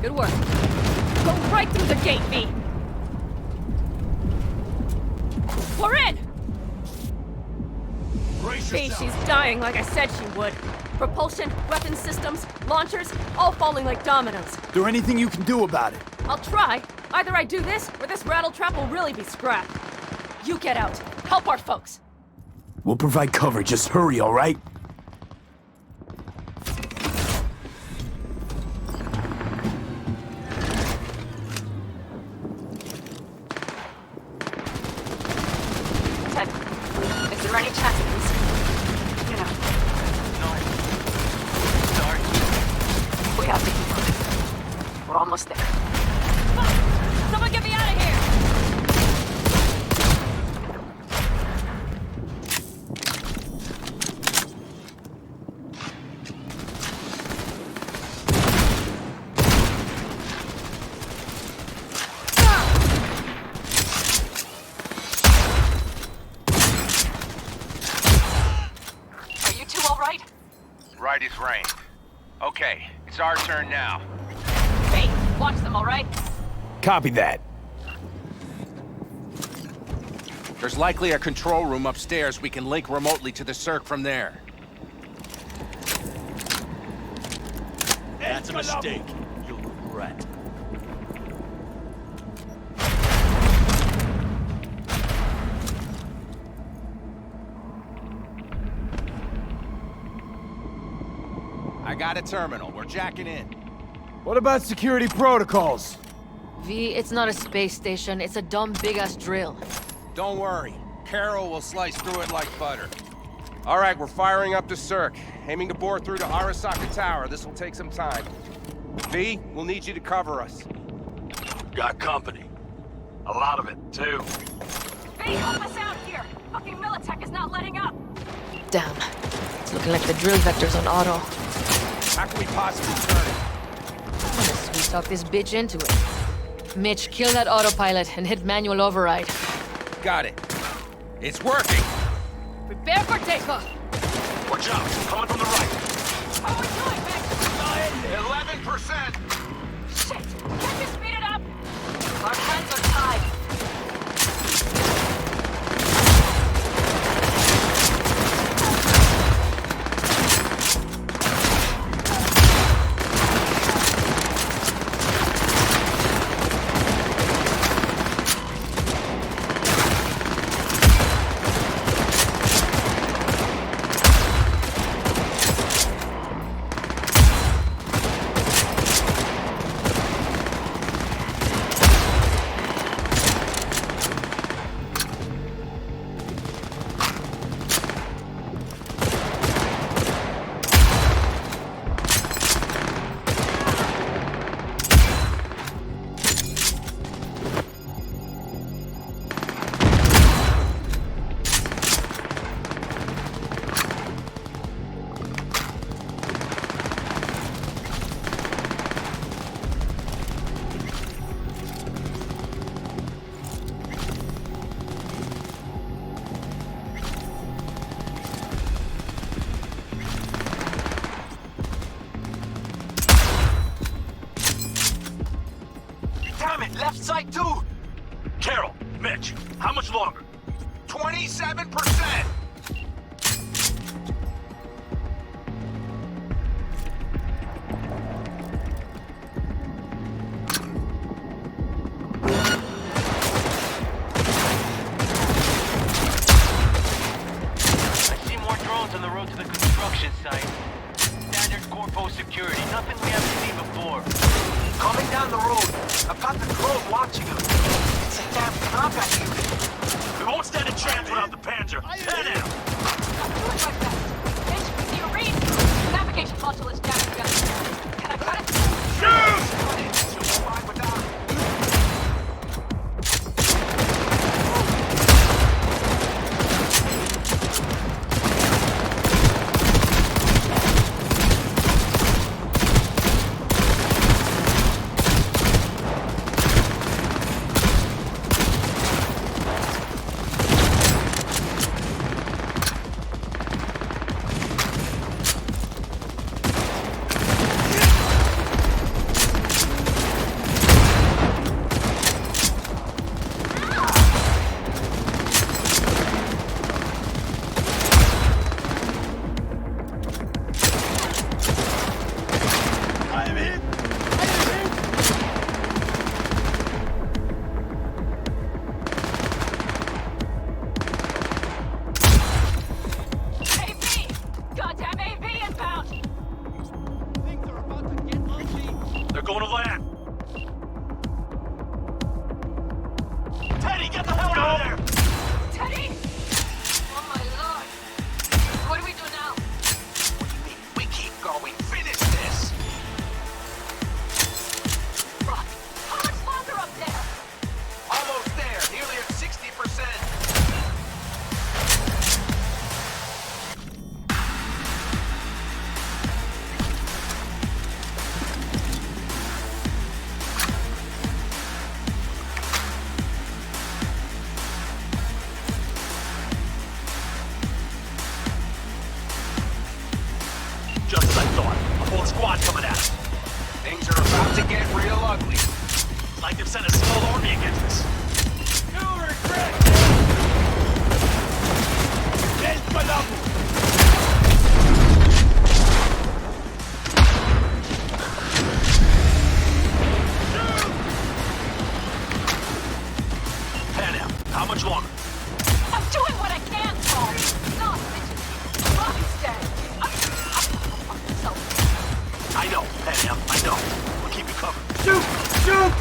Good work. Go right through the gate, V. We're in! V, she's dying like I said she would. Propulsion, weapon systems, launchers, all falling like dominoes. Is there anything you can do about it? I'll try. Either I do this, or this rattletrap will really be scrapped. You get out. Help our folks. We'll provide cover. Just hurry, all right? Ted, is there any chance of this? You know. No. Sorry. We have to keep moving. We're almost there. Someone get me out of here! Are you two all right? Right is rain. Okay, it's our turn now. Hey, watch them, all right? Copy that. There's likely a control room upstairs. We can link remotely to the circ from there. That's a mistake. You'll regret. I got a terminal. We're jacking in. What about security protocols? V, it's not a space station. It's a dumb big-ass drill. Don't worry. Carol will slice through it like butter. All right, we're firing up to Cirque. Aiming to bore through to Arasaka Tower. This will take some time. V, we'll need you to cover us. Got company. A lot of it, too. V, help us out here! Fucking Militech is not letting up! Damn. It's looking like the drill vector's on auto. How can we possibly turn it? I'm gonna sweet talk this bitch into it. Mitch, kill that autopilot and hit manual override. Got it. It's working! Prepare for takeoff! Watch out! Coming from the right! How are we doing, Vic? 11%! Shit! Can't you speed it up? Our hands are tied. Left side too! Carol, Mitch, how much longer? 27%! I see more drones on the road to the construction site. Standard Corpo security, nothing we haven't seen before. Coming down the road. I've got the drone watching him. It's a damn combat unit. We won't stand a chance without the Panzer. Head out! I'm doing my best. Mitch, do you read? The navigation module is damaged. Can I cut it? Shoot! You'll be fine without it. They're going to land. Teddy, get the hell out of there! Teddy! Oh my lord. What do we do now? What do you mean? We keep going. Finish this! Rock, how much longer up there? Almost there. Nearly at 60%. Just as I thought. A whole squad coming at us. Things are about to get real ugly. Like they've sent a small army against us. You'll regret Pan out. How much longer? I'm doing what I can, Paul. No, bitches. Rock's dead. I know, Pan out. I know. We'll keep you covered. Shoot! Shoot!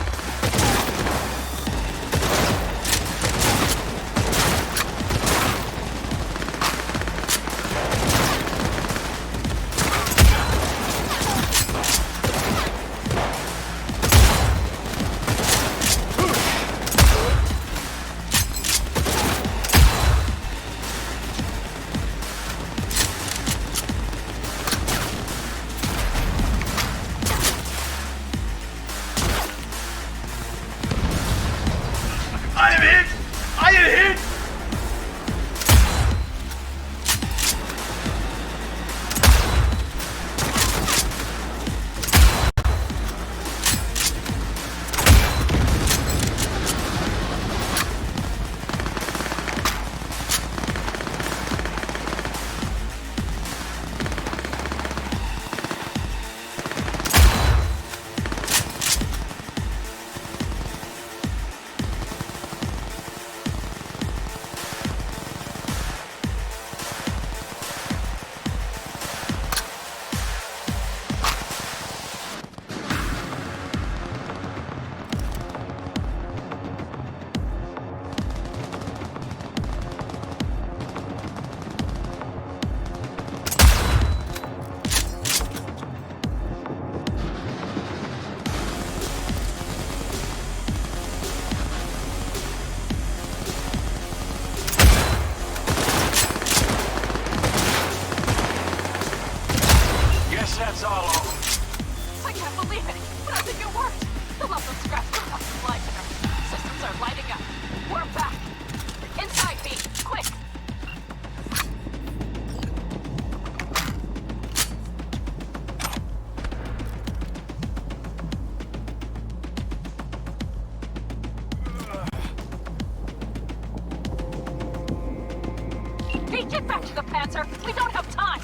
V, get back to the Panzer! We don't have time!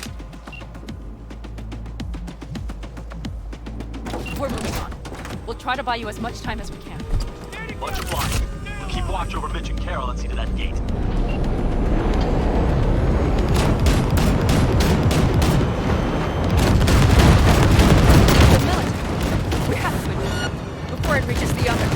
We're moving on. We'll try to buy you as much time as we can. Much obliged. We'll keep watch over Mitch and Carol and see to that gate. The military! We have to intercept before it reaches the other.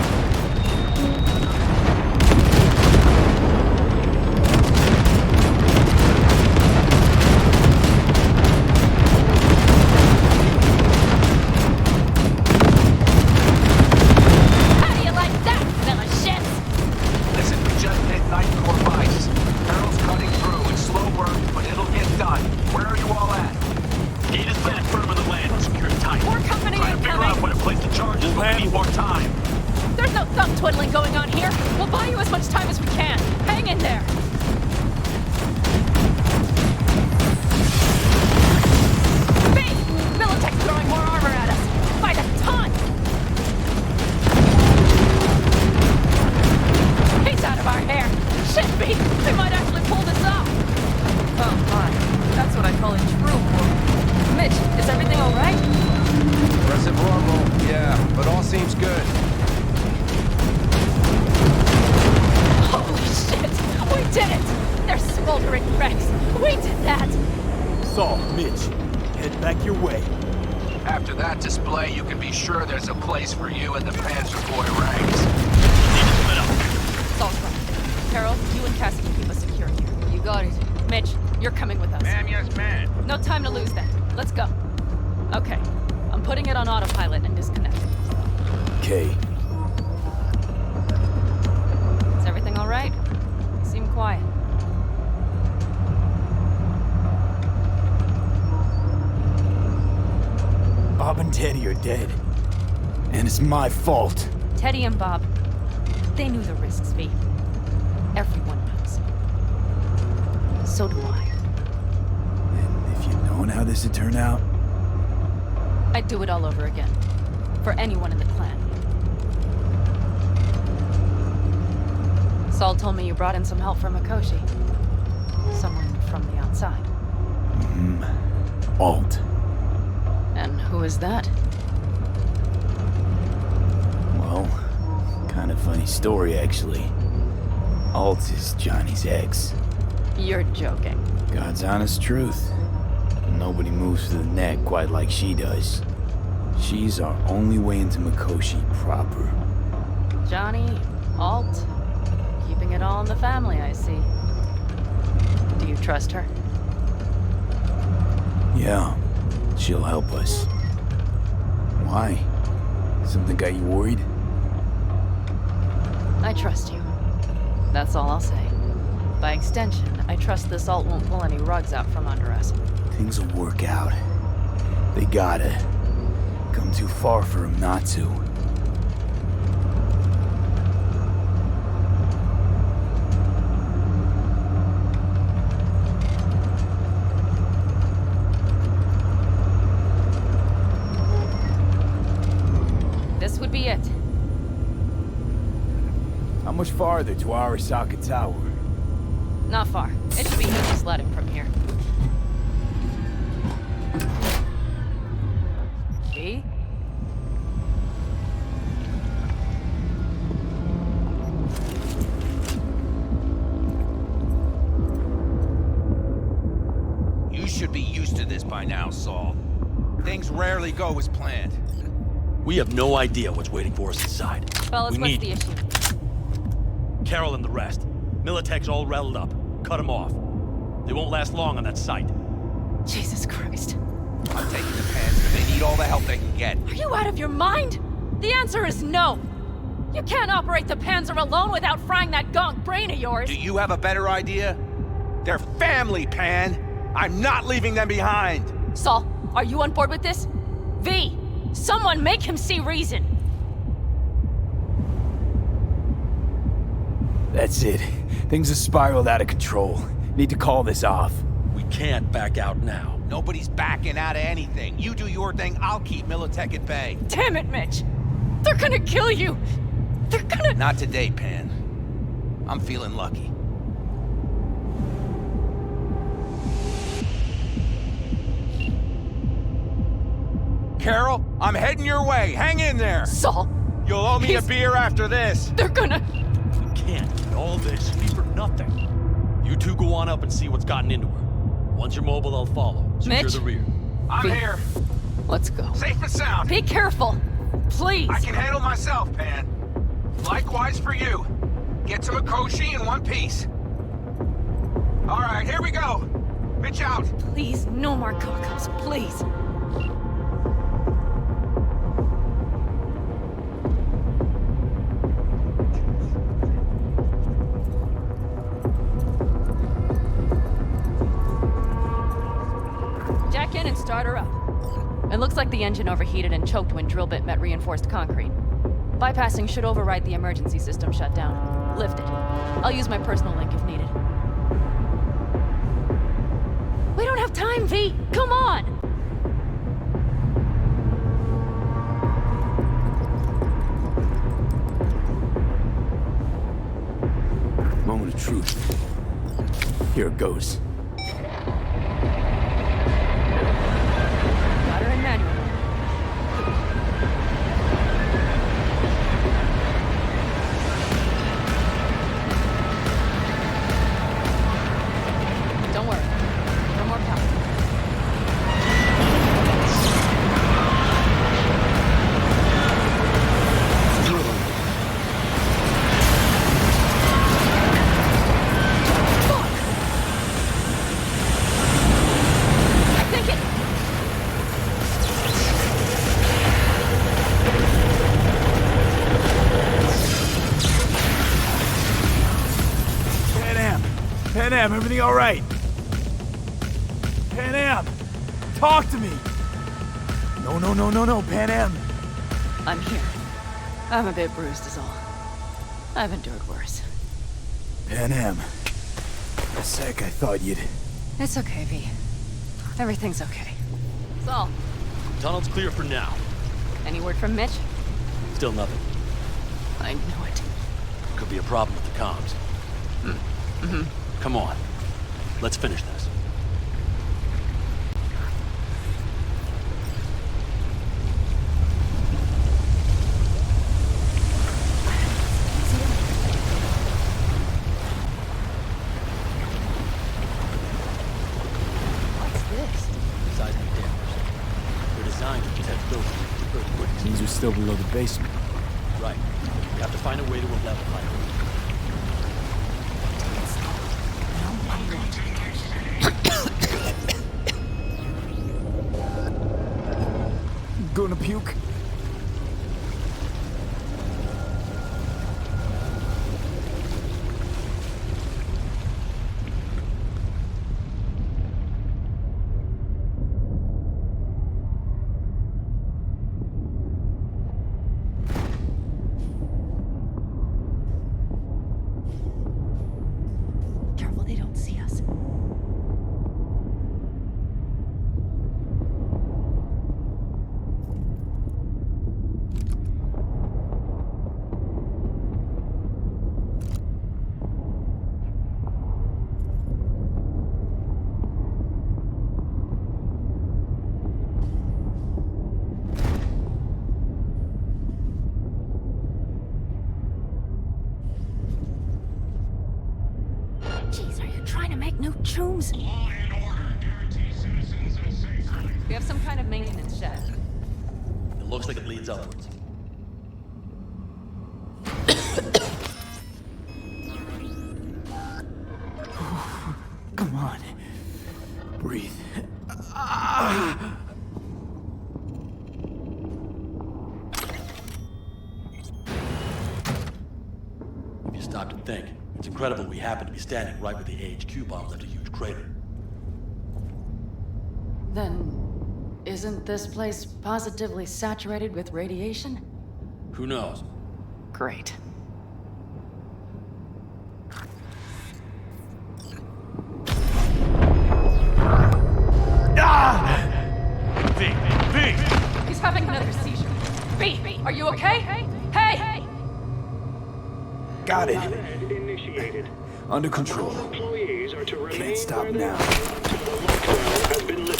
My fault. Teddy and Bob, they knew the risks, V. Everyone knows. So do I. And if you'd known how this would turn out? I'd do it all over again. For anyone in the clan. Saul told me you brought in some help from Mikoshi. Someone from the outside. Alt. And who is that? Well, kind of funny story, actually. Alt is Johnny's ex. You're joking. God's honest truth. Nobody moves to the neck quite like she does. She's our only way into Mikoshi proper. Johnny, Alt, keeping it all in the family, I see. Do you trust her? Yeah, she'll help us. Why? Something got you worried? I trust you. That's all I'll say. By extension, I trust this Alt won't pull any rugs out from under us. Things will work out. They gotta. Come too far for him not to. This would be it. How much farther to Arasaka Tower? Not far. It should be easy sledding from here. V? You should be used to this by now, Saul. Things rarely go as planned. We have no idea what's waiting for us inside. Fellas, what's the issue? Carol and the rest. Militech's all riled up. Cut them off. They won't last long on that site. Jesus Christ. I'm taking the Panzer. They need all the help they can get. Are you out of your mind? The answer is no. You can't operate the Panzer alone without frying that gonk brain of yours. Do you have a better idea? They're family, Pan. I'm not leaving them behind. Saul, are you on board with this? V, someone make him see reason. That's it. Things have spiraled out of control. Need to call this off. We can't back out now. Nobody's backing out of anything. You do your thing, I'll keep Militech at bay. Damn it, Mitch! They're gonna kill you! They're gonna... Not today, Pan. I'm feeling lucky. Carol, I'm heading your way. Hang in there. Saul. You'll owe me a beer after this. They're gonna... We can't do all this for nothing. You two go on up and see what's gotten into her. Once you're mobile, I'll follow. Secure Mitch? the rear. I'm here. Let's go. Safe and sound. Be careful. Please. I can handle myself, Pan. Likewise for you. Get to Mikoshi in one piece. All right, here we go. Mitch out. Please, no more cock-ups, please. Jack in and start her up. It looks like the engine overheated and choked when drill bit met reinforced concrete. Bypassing should override the emergency system shutdown. Lift it. I'll use my personal link if needed. We don't have time, V! Come on! Moment of truth. Here it goes. Got her in manual. Don't worry. No more power. Pan Am, everything all right? Pan Am, talk to me. No, Pan Am. I'm here. I'm a bit bruised is all. I've endured worse. Pan Am. For a sec, I thought you'd... It's okay, V. Everything's okay. Saul, Tunnel's clear for now. any word from Mitch? Still nothing. I knew it. Could be a problem with the comms. Mm-hmm. Come on. Let's finish this. What's this? Seismic dampers. They're designed to detect buildings with earthquakes. Means we're still below the basement. Right. We have to find a way to a level higher. Gonna puke? Careful they don't see us. Jeez, are you trying to make new chooms? We have some kind of maintenance shed. It looks like it leads upwards. Come on. Breathe. If you stop to think, it's incredible we happen to be standing right where the AHQ bomb left a huge crater. Then, isn't this place positively saturated with radiation? Who knows? Great. V! He's having another seizure. B, are you okay? Hey! Got it. Under control. Can't stop now.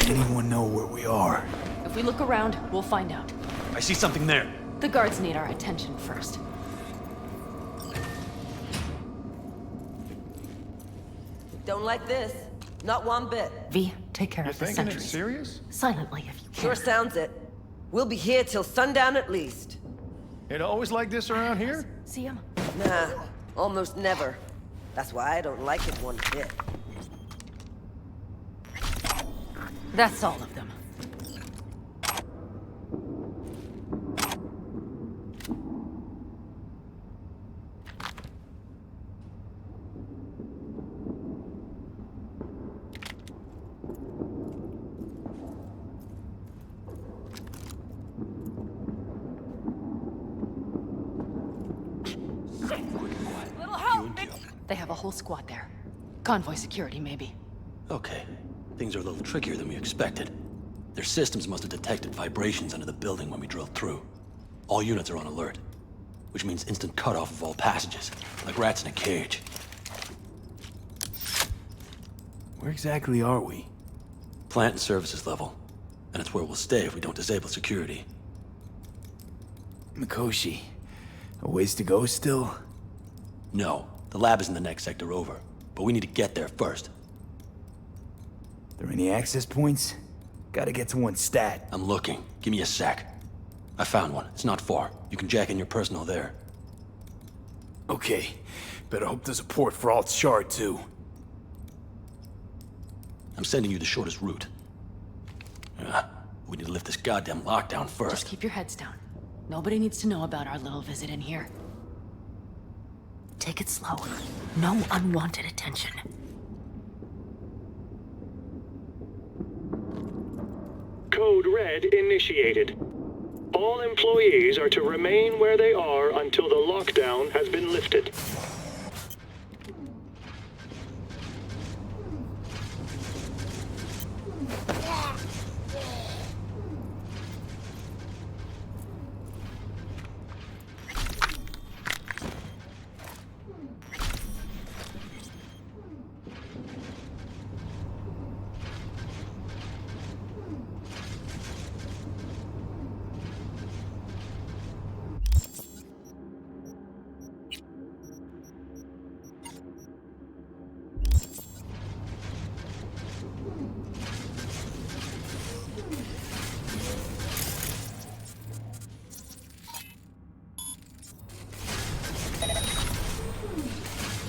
Anyone know where we are? If If we look around, we'll find out. I see something there. The guards need our attention first. Don't like this. Not one bit. V, take care You of the thinking sentries. it's serious? Silently, if you can. Sure sounds it. We'll be here till sundown at least. It always like this around here? See him? Nah, almost never. That's why I don't like it one bit. That's all of them. They have a whole squad there. Convoy security, maybe. Okay. Things are a little trickier than we expected. Their systems must have detected vibrations under the building when we drilled through. All units are on alert, which means instant cutoff of all passages, like rats in a cage. Where exactly are we? Plant and services level. And it's where we'll stay if we don't disable security. Mikoshi. A ways to go still? No. The lab is in the next sector over, but we need to get there first. There any access points? Gotta get to one stat. I'm looking. Give me a sec. I found one. It's not far. You can jack in your personal there. Okay. Better hope there's a port for Alt Shard, too. I'm sending you the shortest route. We need to lift this goddamn lockdown first. Just keep your heads down. Nobody needs to know about our little visit in here. Take it slow. No unwanted attention. Code Red initiated. All employees are to remain where they are until the lockdown has been lifted.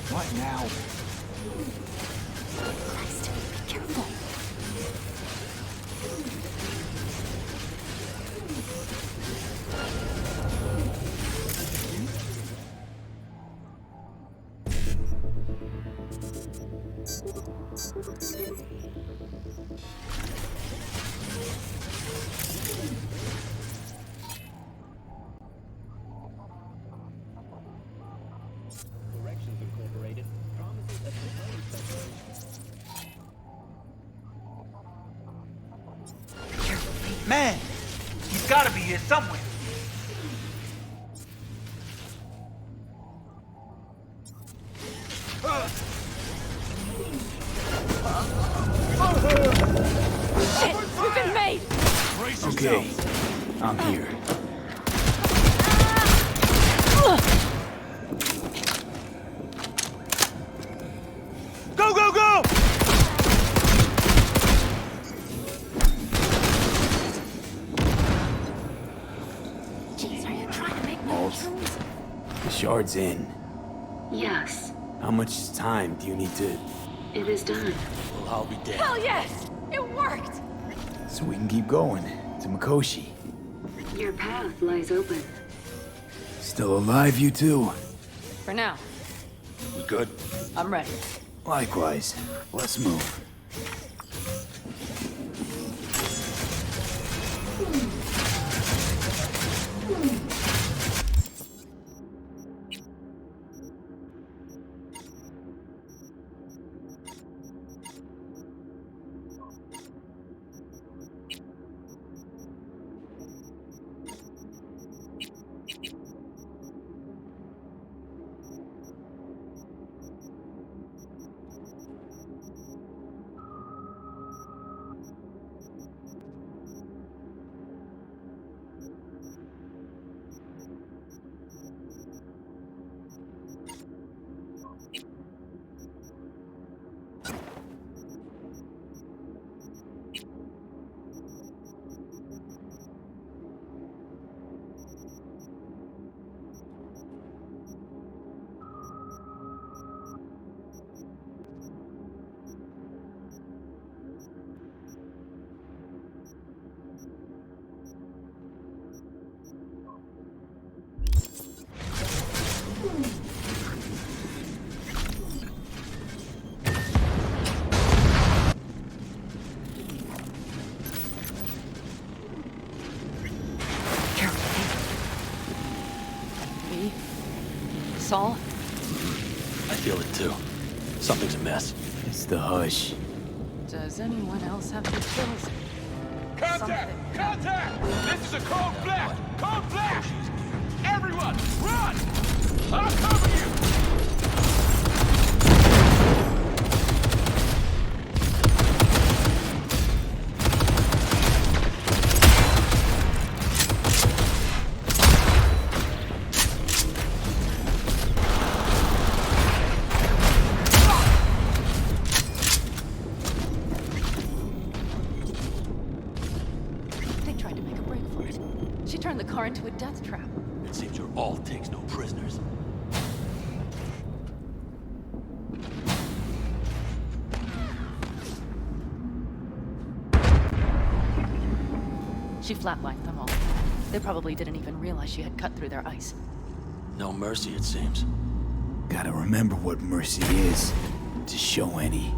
What now? Christ, be careful. Corrections Incorporated promises that Man, he's gotta be here somewhere. Shit! We've been made! Okay. I'm here. Go, go, go! Jeez, are you trying to make me Alt. The shard's in. Yes, How much time do you need to... it is done. Well, I'll be damned. Hell yes! It worked! So we can keep going to Mikoshi. Your path lies open. Still alive, you two? For now. We good? I'm ready. Likewise. Let's move. all? I feel it too. Something's amiss. It's the hush. Does anyone else have the chills? Contact! Contact! This is a code black! Code black! Everyone, run! I'll cover you! Turn the car into a death trap. It seems your alt takes no prisoners. She flatlined them all. They probably didn't even realize she had cut through their ice. No mercy, it seems. Gotta remember what mercy is, to show any.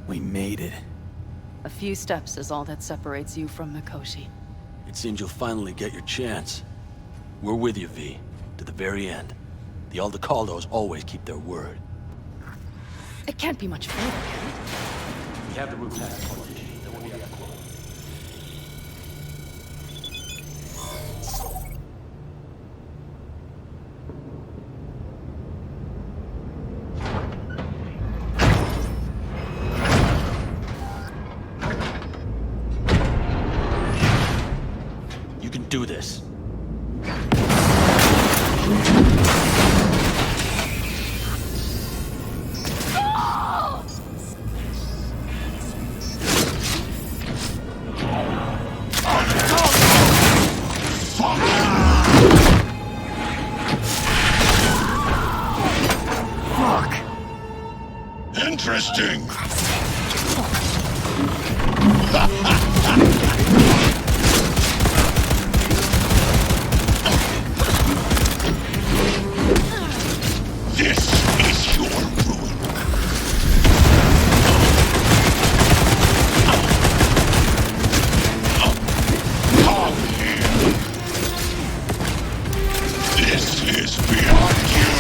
We made it. A few steps is all that separates you from Mikoshi. It seems you'll finally get your chance. We're with you, V, to the very end. The Aldecaldos always keep their word. It can't be much further, can it? We have the route past the partition. Then we'll be at close. You can do this. Interesting. This is your ruin. Come here. This is beyond you.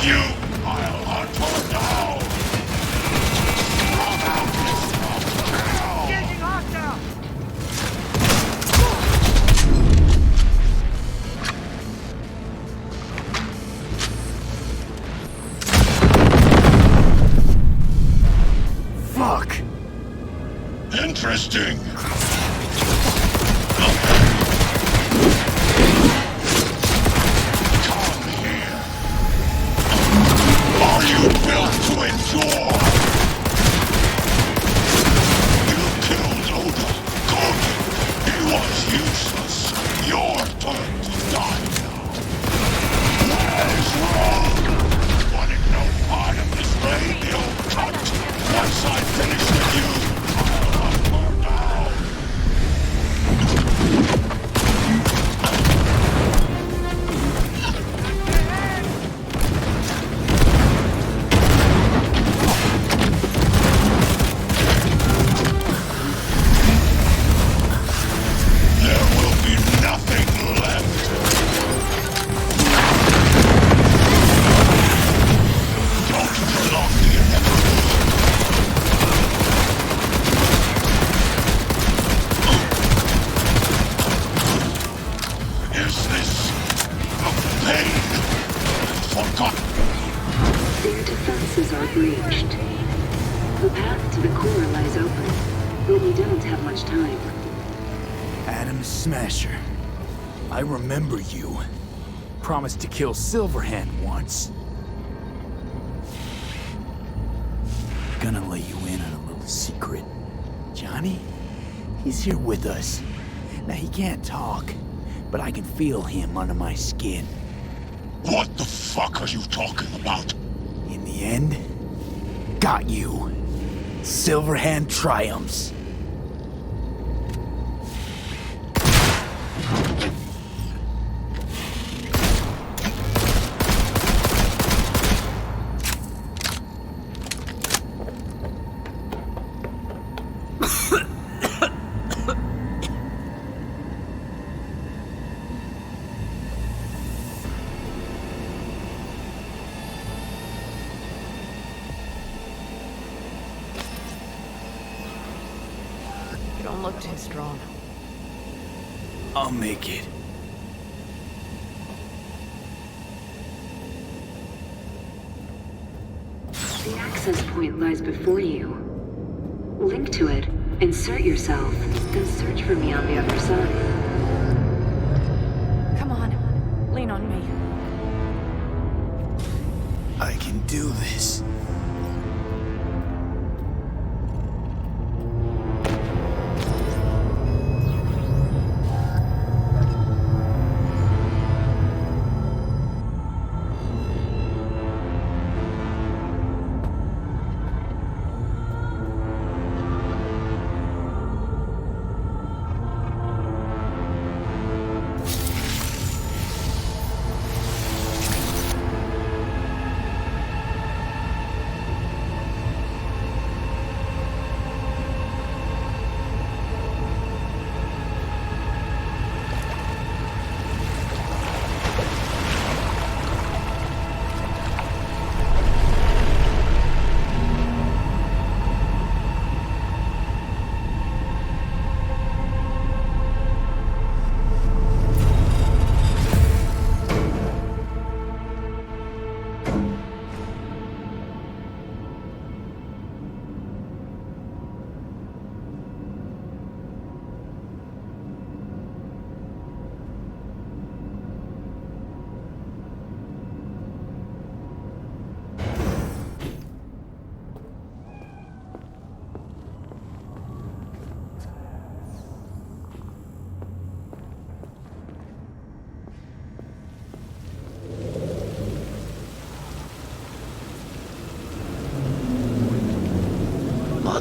you! I'll hunt her down! From out this hell! Engaging lockdown! Fuck! Interesting. Come here. Are you built to endure? You killed Oda. Good. He was useless. Your turn to die now. Where's wrong? Wanting no part of this radio cut. Once I finish with you, I'll hunt her down. There will be nothing left. Don't prolong the inevitable. Is this a pain? Forgotten. Their defenses are breached. The path to the core lies open, but we don't have much time. Adam Smasher. I remember you. Promised to kill Silverhand once. Gonna let you in on a little secret. Johnny? He's here with us. Now he can't talk, but I can feel him under my skin. What the fuck are you talking about? In the end, got you. Silverhand triumphs. You don't look too strong. I'll make it. The access point lies before you. Link to it, insert yourself, then search for me on the other side. Come on, lean on me. I can do this.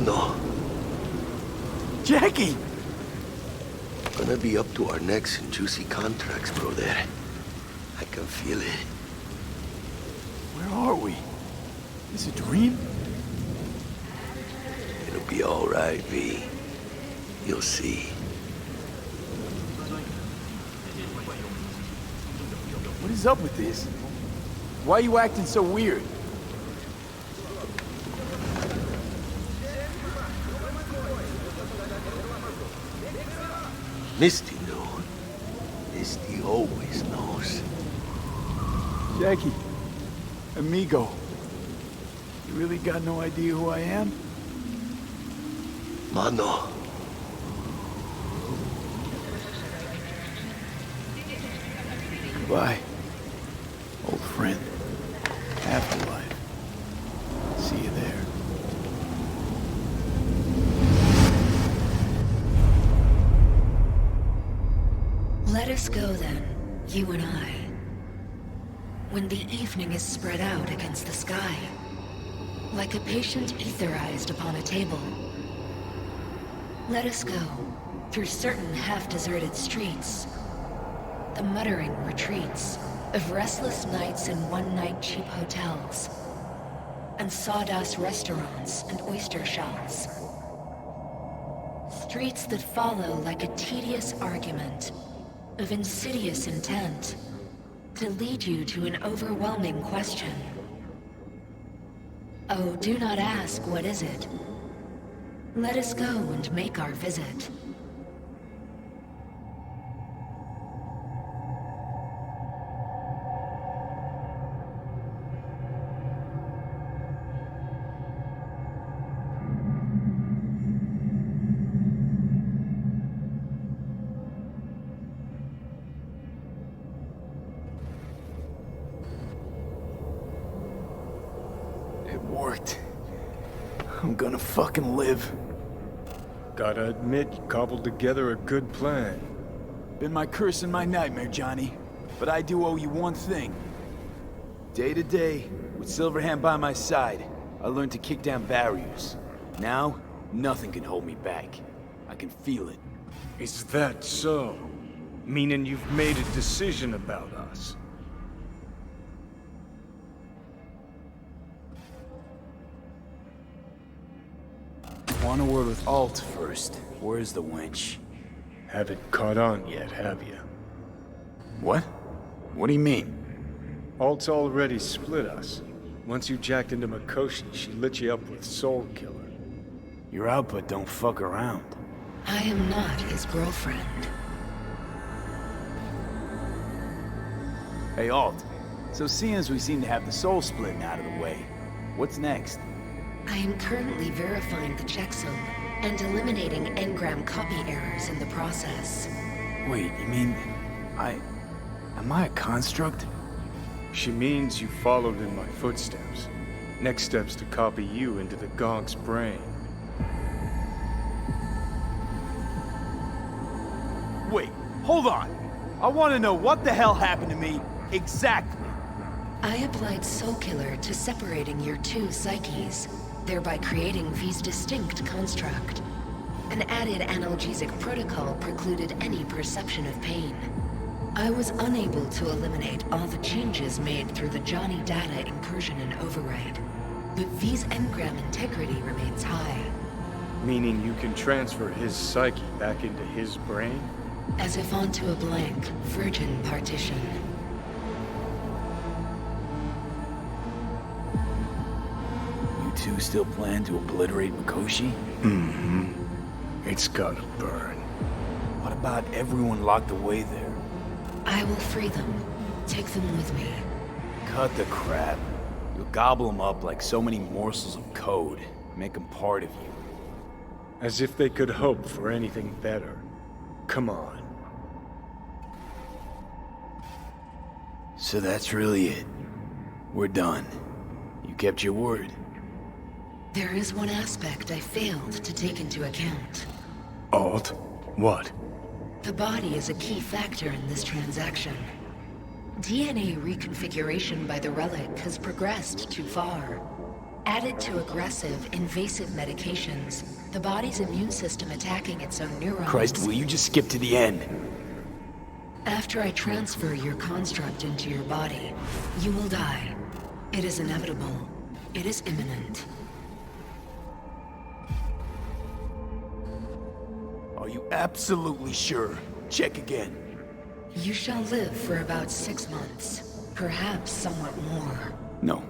No. Jackie! Gonna be up to our necks in juicy contracts, brother. I can feel it. Where are we? Is it a dream? It'll be all right, V. You'll see. What is up with this? Why are you acting so weird? Misty knew. Misty always knows. Jackie, amigo, you really got no idea who I am? Mano. Goodbye, old friend. Afterlife. See you there. Let us go then, you and I. When the evening is spread out against the sky, like a patient etherized upon a table. Let us go through certain half-deserted streets, the muttering retreats of restless nights in one-night cheap hotels, and sawdust restaurants and oyster shells. Streets that follow like a tedious argument of insidious intent to lead you to an overwhelming question. Oh, do not ask, what is it? Let us go and make our visit. It worked. I'm gonna fucking live. Gotta admit, you cobbled together a good plan. Been my curse and my nightmare, Johnny. But I do owe you one thing. Day to day, with Silverhand by my side, I learned to kick down barriers. Now, nothing can hold me back. I can feel it. Is that so? Meaning you've made a decision about us? Want a word with Alt first. Where's the wench? Haven't caught on yet, have you? What? What do you mean? Alt's already split us. Once you jacked into Mikoshi, she lit you up with Soul Killer. Your output don't fuck around. I am not his girlfriend. Hey, Alt. So seeing as we seem to have the soul splitting out of the way, what's next? I am currently verifying the checksum and eliminating engram copy errors in the process. Wait, you mean... Am I a construct? She means you followed in my footsteps. Next step's to copy you into the Gonk's brain. Wait, hold on. I want to know what the hell happened to me exactly. I applied Soul Killer to separating your two psyches, thereby creating V's distinct construct. An added analgesic protocol precluded any perception of pain. I was unable to eliminate all the changes made through the Johnny data incursion and override, but V's engram integrity remains high. Meaning you can transfer his psyche back into his brain? As if onto a blank, virgin partition. You two still plan to obliterate Mikoshi? Mm-hmm. It's gotta burn. What about everyone locked away there? I will free them. Take them with me. Cut the crap. You'll gobble them up like so many morsels of code. Make them part of you. As if they could hope for anything better. Come on. So that's really it. We're done. You kept your word. There is one aspect I failed to take into account. Alt? What? The body is a key factor in this transaction. DNA reconfiguration by the relic has progressed too far. Added to aggressive, invasive medications, the body's immune system attacking its own neurons... Christ, will you just skip to the end? After I transfer your construct into your body, you will die. It is inevitable. It is imminent. Are you absolutely sure? Check again. You shall live for about 6 months. perhaps somewhat more. No.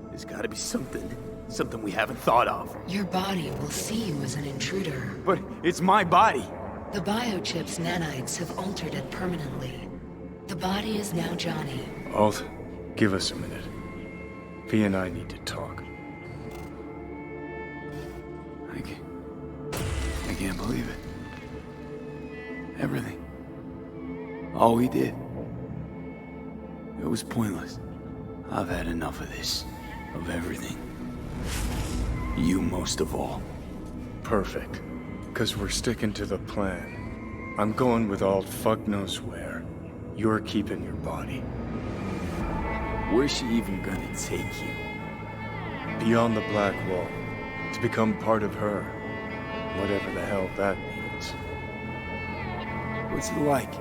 There's gotta be something we haven't thought of. Your body will see you as an intruder. But it's my body. The biochip's nanites have altered it permanently. The body is now Johnny. Alt, give us a minute. V and I need to talk. I can't believe it. Everything. All we did. It was pointless. I've had enough of this. Of everything. You most of all. Perfect. Because we're sticking to the plan. I'm going with Alt fuck knows where. You're keeping your body. Where's she even gonna take you? Beyond the Black Wall. To become part of her. Whatever the hell that means. What's it like?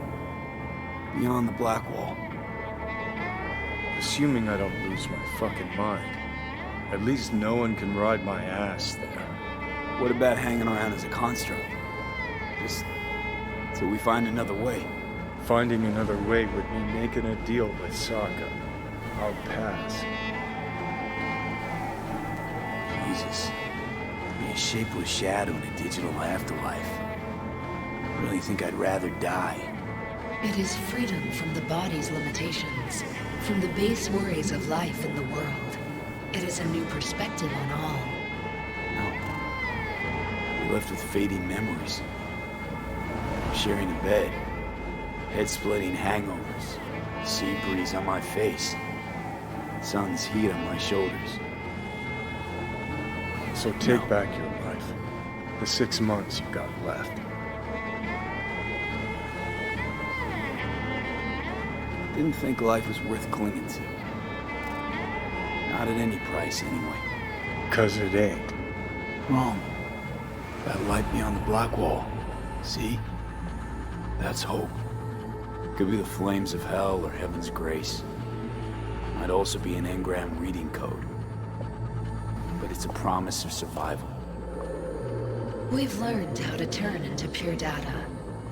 Beyond the Black Wall? Assuming I don't lose my fucking mind. At least no one can ride my ass there. What about hanging around as a construct? Just till we find another way. Finding another way would mean making a deal with Sokka. I'll pass. Jesus. Be a shapeless shadow in a digital afterlife. Really think I'd rather die. It is freedom from the body's limitations, from the base worries of life in the world. It is a new perspective on all. No. We're left with fading memories. Sharing a bed. Head-splitting hangovers. Sea breeze on my face. Sun's heat on my shoulders. So take back your life. The 6 months you got left. Didn't think life was worth clinging to. Not at any price, anyway. 'Cause it ain't. Wrong. That light beyond the Black Wall. See? That's hope. Could be the flames of hell or heaven's grace. Might also be an engram reading code. But it's a promise of survival. We've learned how to turn into pure data,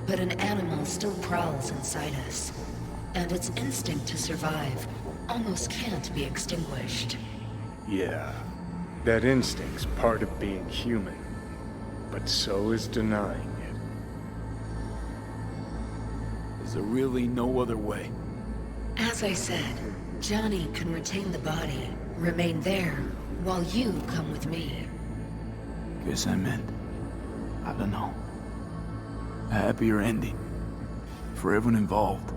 but an animal still prowls inside us. And its instinct to survive almost can't be extinguished. Yeah. That instinct's part of being human. But so is denying it. Is there really no other way? As I said, Johnny can retain the body, remain there, while you come with me. Guess I meant, I don't know, a happier ending for everyone involved.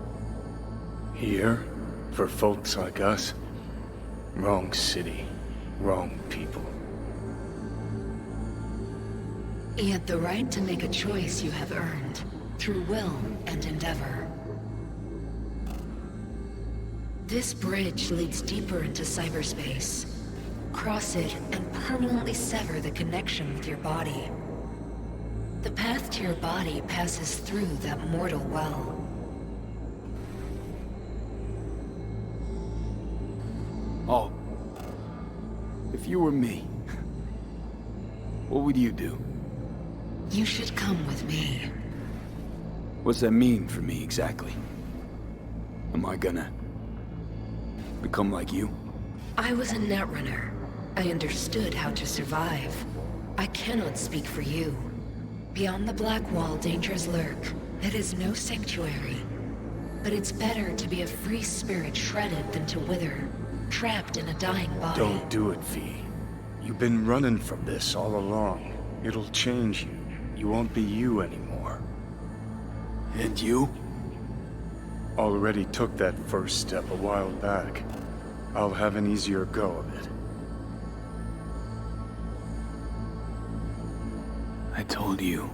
Here, for folks like us, wrong city, wrong people. Yet the right to make a choice you have earned, through will and endeavor. This bridge leads deeper into cyberspace. Cross it and permanently sever the connection with your body. The path to your body passes through that mortal well. Oh, if you were me, what would you do? You should come with me. What's that mean for me exactly? Am I gonna become like you? I was a netrunner. I understood how to survive. I cannot speak for you. Beyond the Black Wall, dangers lurk. It is no sanctuary. But it's better to be a free spirit shredded than to wither, trapped in a dying body. Don't do it, V. You've been running from this all along. It'll change you. You won't be you anymore. And you? Already took that first step a while back. I'll have an easier go of it. I told you.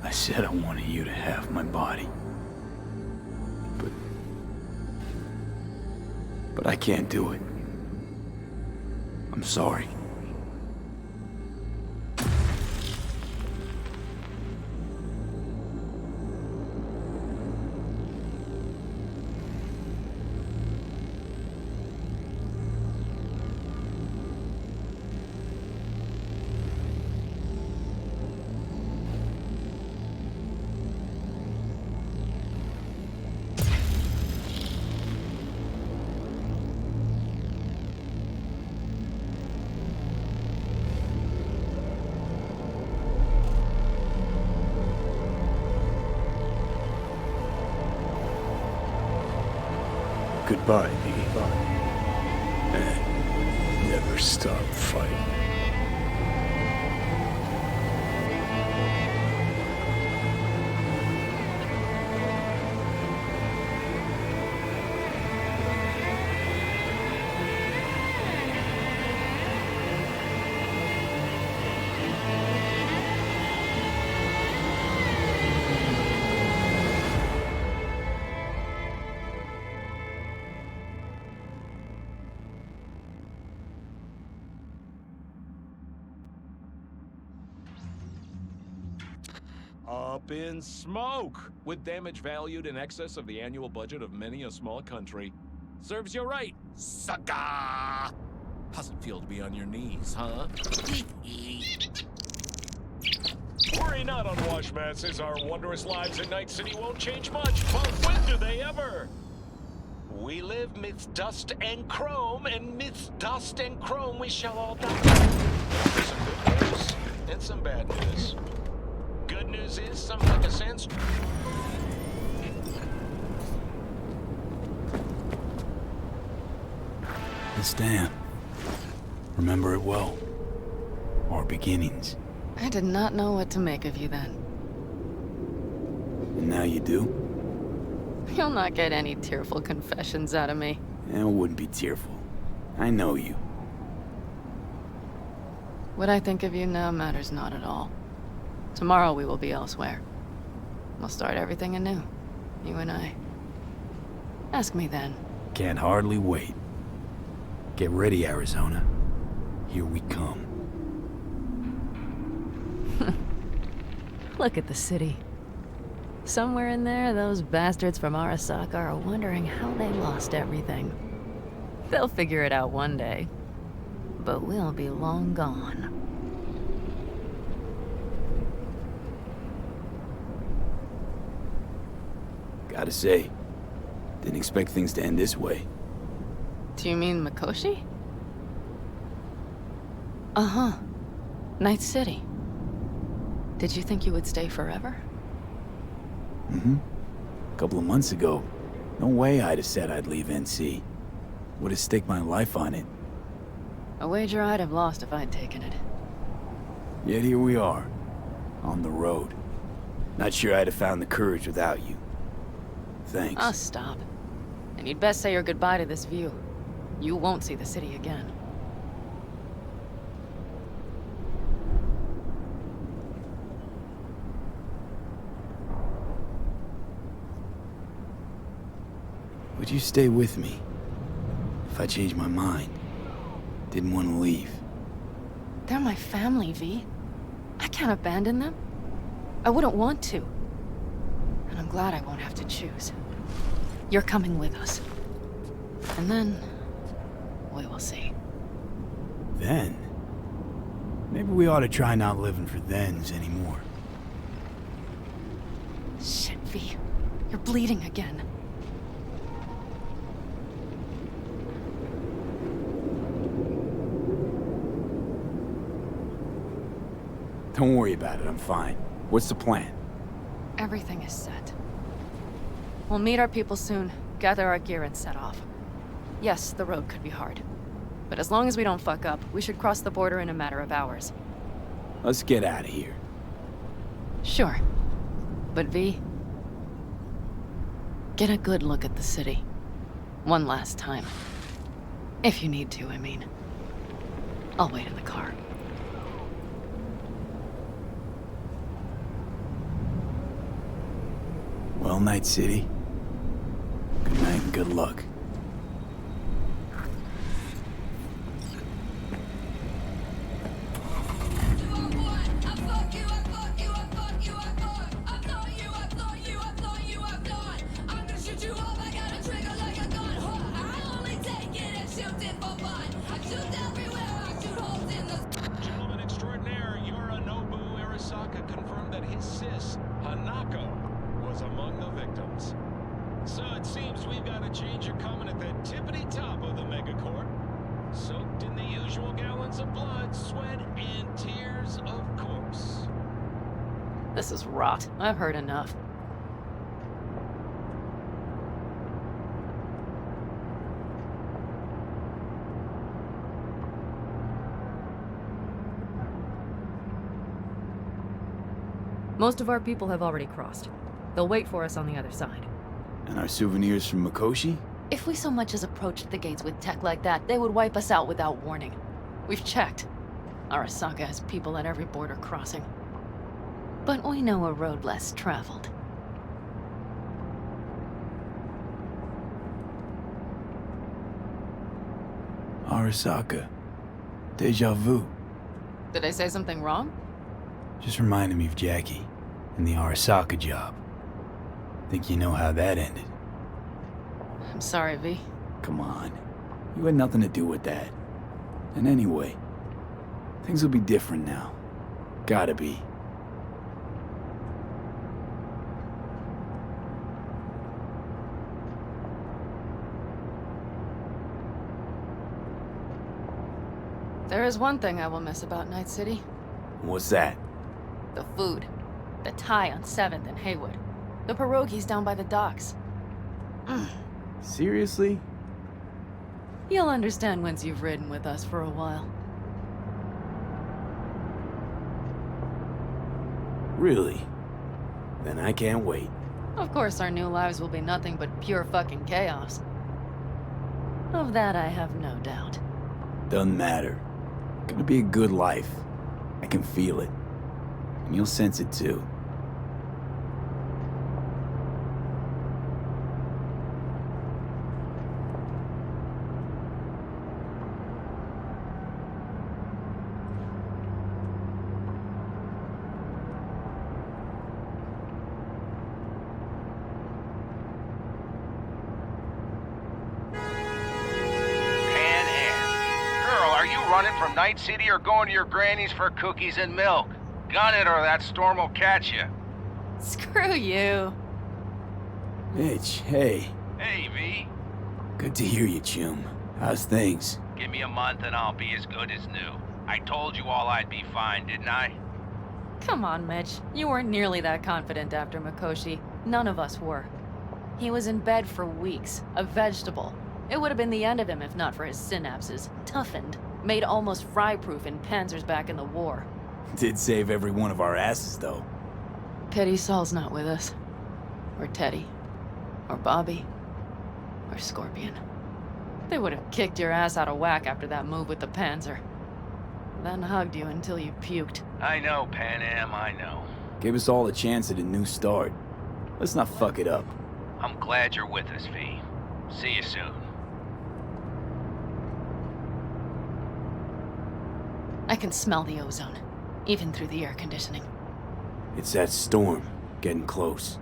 I said I wanted you to have my body. But I can't do it. I'm sorry. Goodbye, V. And never stop fighting. Up in smoke! With damage valued in excess of the annual budget of many a small country. Serves you right, sucker! How's it feel to be on your knees, huh? Worry not, unwashed masses. Our wondrous lives in Night City won't change much, but when do they ever? We live midst dust and chrome, and midst dust and chrome we shall all die. There's some good news, and some bad news. Good news is, something like a sandstorm. This dam. Remember it well. Our beginnings. I did not know what to make of you then. And now you do? You'll not get any tearful confessions out of me. It wouldn't be tearful. I know you. What I think of you now matters not at all. Tomorrow we will be elsewhere. We'll start everything anew. You and I. Ask me then. Can't hardly wait. Get ready, Arizona. Here we come. Look at the city. Somewhere in there, those bastards from Arasaka are wondering how they lost everything. They'll figure it out one day. But we'll be long gone. Gotta say, didn't expect things to end this way. Do you mean Mikoshi? Uh-huh. Night City. Did you think you would stay forever? Mm-hmm. A couple of months ago, no way I'd have said I'd leave NC. Would have staked my life on it. A wager I'd have lost if I'd taken it. Yet here we are, on the road. Not sure I'd have found the courage without you. Thanks. Oh, stop. And you'd best say your goodbye to this view. You won't see the city again. Would you stay with me? If I changed my mind, didn't want to leave. They're my family, V. I can't abandon them. I wouldn't want to. And I'm glad I won't have to choose. You're coming with us. And then, we will see. Then? Maybe we ought to try not living for thens anymore. Shit, V. You're bleeding again. Don't worry about it, I'm fine. What's the plan? Everything is set. We'll meet our people soon, gather our gear and set off. Yes, the road could be hard. But as long as we don't fuck up, we should cross the border in a matter of hours. Let's get out of here. Sure. But V, get a good look at the city. One last time. If you need to, I mean. I'll wait in the car. Well, Night City. Good night and good luck. Gentleman extraordinaire, Yorinobu Arasaka confirmed that his sis, Hanako, was among the victims. So it seems we've got a changer coming at the tippity top of the megacorp. Soaked in the usual gallons of blood, sweat, and tears, of course. This is rot. I've heard enough. Most of our people have already crossed. They'll wait for us on the other side. And our souvenirs from Mikoshi? If we so much as approached the gates with tech like that, they would wipe us out without warning. We've checked. Arasaka has people at every border crossing. But we know a road less traveled. Arasaka. Deja vu. Did I say something wrong? Just reminded me of Jackie and the Arasaka job. Think you know how that ended? I'm sorry, V. Come on. You had nothing to do with that. And anyway, things will be different now. Gotta be. There is one thing I will miss about Night City. What's that? The food. The Thai on 7th and Haywood. The pierogies down by the docks. Seriously? You'll understand once you've ridden with us for a while. Really? Then I can't wait. Of course our new lives will be nothing but pure fucking chaos. Of that I have no doubt. Doesn't matter. Gonna be a good life. I can feel it. And you'll sense it too. From Night City or going to your granny's for cookies and milk? Gun it or that storm will catch you. Screw you. Mitch, hey. Hey, V. Good to hear you, chum. How's things? Give me a month and I'll be as good as new. I told you all I'd be fine, didn't I? Come on, Mitch. You weren't nearly that confident after Mikoshi. None of us were. He was in bed for weeks, a vegetable. It would have been the end of him if not for his synapses. Toughened. Made almost fry-proof in panzers back in the war. Did save every one of our asses, though. Pity Saul's not with us. Or Teddy. Or Bobby. Or Scorpion. They would have kicked your ass out of whack after that move with the panzer. Then hugged you until you puked. I know, Pan Am, I know. Gave us all a chance at a new start. Let's not fuck it up. I'm glad you're with us, V. See you soon. I can smell the ozone, even through the air conditioning. It's that storm, getting close.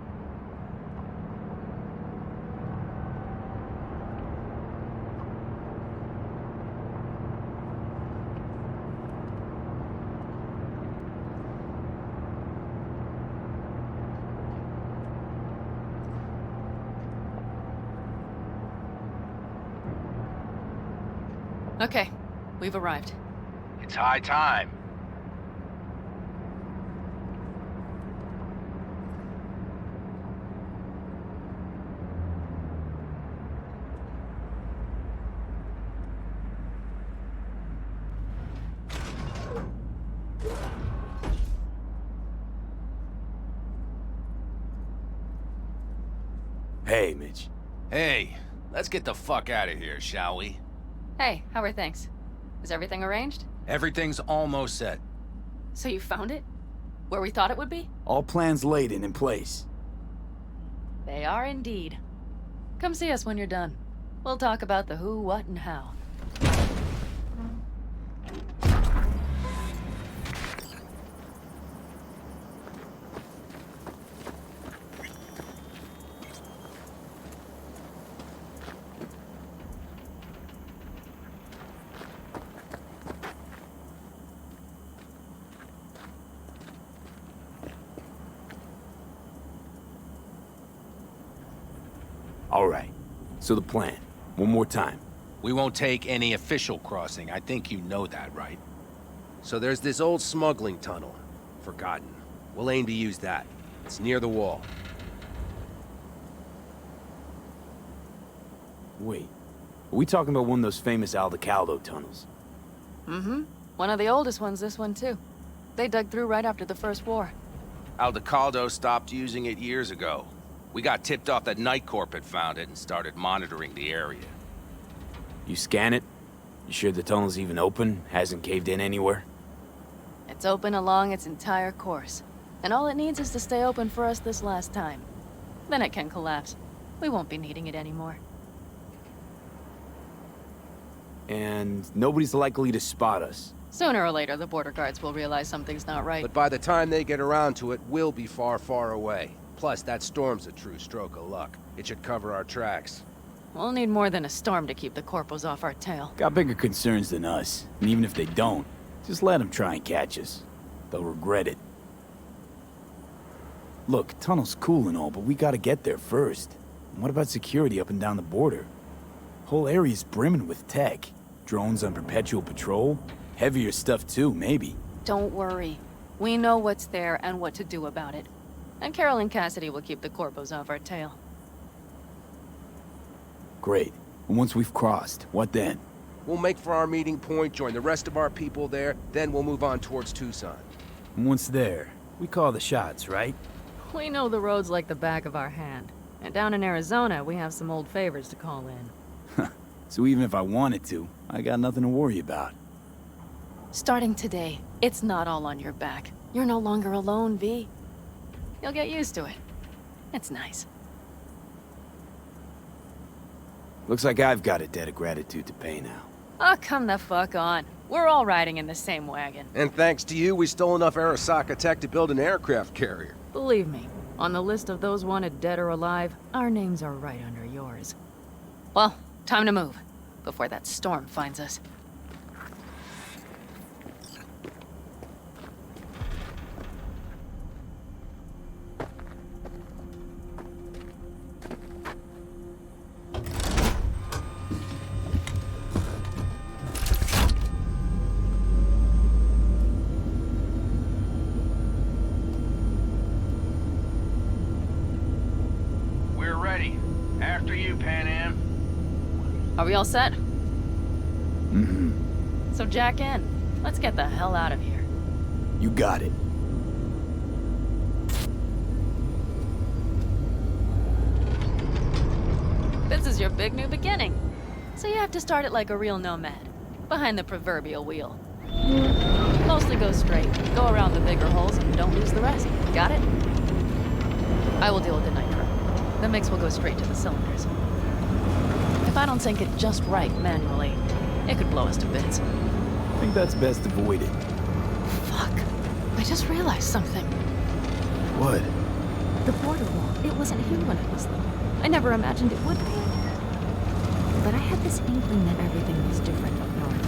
Okay, we've arrived. It's high time. Hey, Mitch. Hey, let's get the fuck out of here, shall we? Hey, how are things? Is everything arranged? Everything's almost set. So you found it? Where we thought it would be? All plans laid and in place. They are indeed. Come see us when you're done. We'll talk about the who, what, and how. All right. So the plan. One more time. We won't take any official crossing. I think you know that, right? So there's this old smuggling tunnel. Forgotten. We'll aim to use that. It's near the wall. Wait. Are we talking about one of those famous Aldecaldo tunnels? Mm-hmm. One of the oldest ones, this one too. They dug through right after the First War. Aldecaldo stopped using it years ago. We got tipped off that Night Corp had found it and started monitoring the area. You scan it? You sure the tunnel's even open? Hasn't caved in anywhere? It's open along its entire course. And all it needs is to stay open for us this last time. Then it can collapse. We won't be needing it anymore. And nobody's likely to spot us. Sooner or later, the border guards will realize something's not right. But by the time they get around to it, we'll be far, far away. Plus, that storm's a true stroke of luck. It should cover our tracks. We'll need more than a storm to keep the corpos off our tail. Got bigger concerns than us. And even if they don't, just let them try and catch us. They'll regret it. Look, tunnel's cool and all, but we gotta get there first. And what about security up and down the border? Whole area's brimming with tech. Drones on perpetual patrol. Heavier stuff too, maybe. Don't worry. We know what's there and what to do about it. And Carol and Cassidy will keep the corpos off our tail. Great. And once we've crossed, what then? We'll make for our meeting point, join the rest of our people there, then we'll move on towards Tucson. And once there, we call the shots, right? We know the roads like the back of our hand. And down in Arizona, we have some old favors to call in. So even if I wanted to, I got nothing to worry about. Starting today, it's not all on your back. You're no longer alone, V. You'll get used to it. It's nice. Looks like I've got a debt of gratitude to pay now. Oh, come the fuck on. We're all riding in the same wagon. And thanks to you, we stole enough Arasaka tech to build an aircraft carrier. Believe me, on the list of those wanted dead or alive, our names are right under yours. Well, time to move, before that storm finds us. After you, Pan Am. Are we all set? Mm-hmm. So jack in. Let's get the hell out of here. You got it. This is your big new beginning. So you have to start it like a real nomad. Behind the proverbial wheel. Mostly go straight. Go around the bigger holes and don't lose the rest. Got it? I will deal with the nitro. The mix will go straight to the cylinders. If I don't sync it just right manually, it could blow us to bits. I think that's best avoided. Fuck. I just realized something. What? The border wall. It wasn't here when I was little. I never imagined it would be. But I had this inkling that everything was different up north.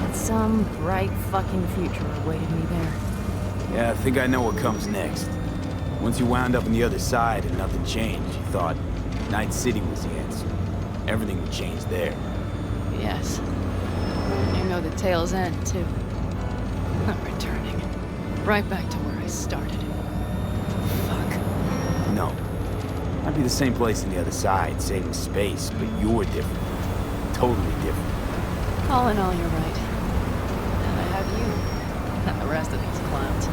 That some bright fucking future awaited me there. Yeah, I think I know what comes next. Once you wound up on the other side and nothing changed, you thought Night City was the answer. Everything would change there. Yes. You know the tale's end, too. I'm returning. Right back to where I started. Fuck. No. Might be the same place on the other side, saving space, but you're different. Totally different. All in all, you're right. And I have you. And the rest of these clowns.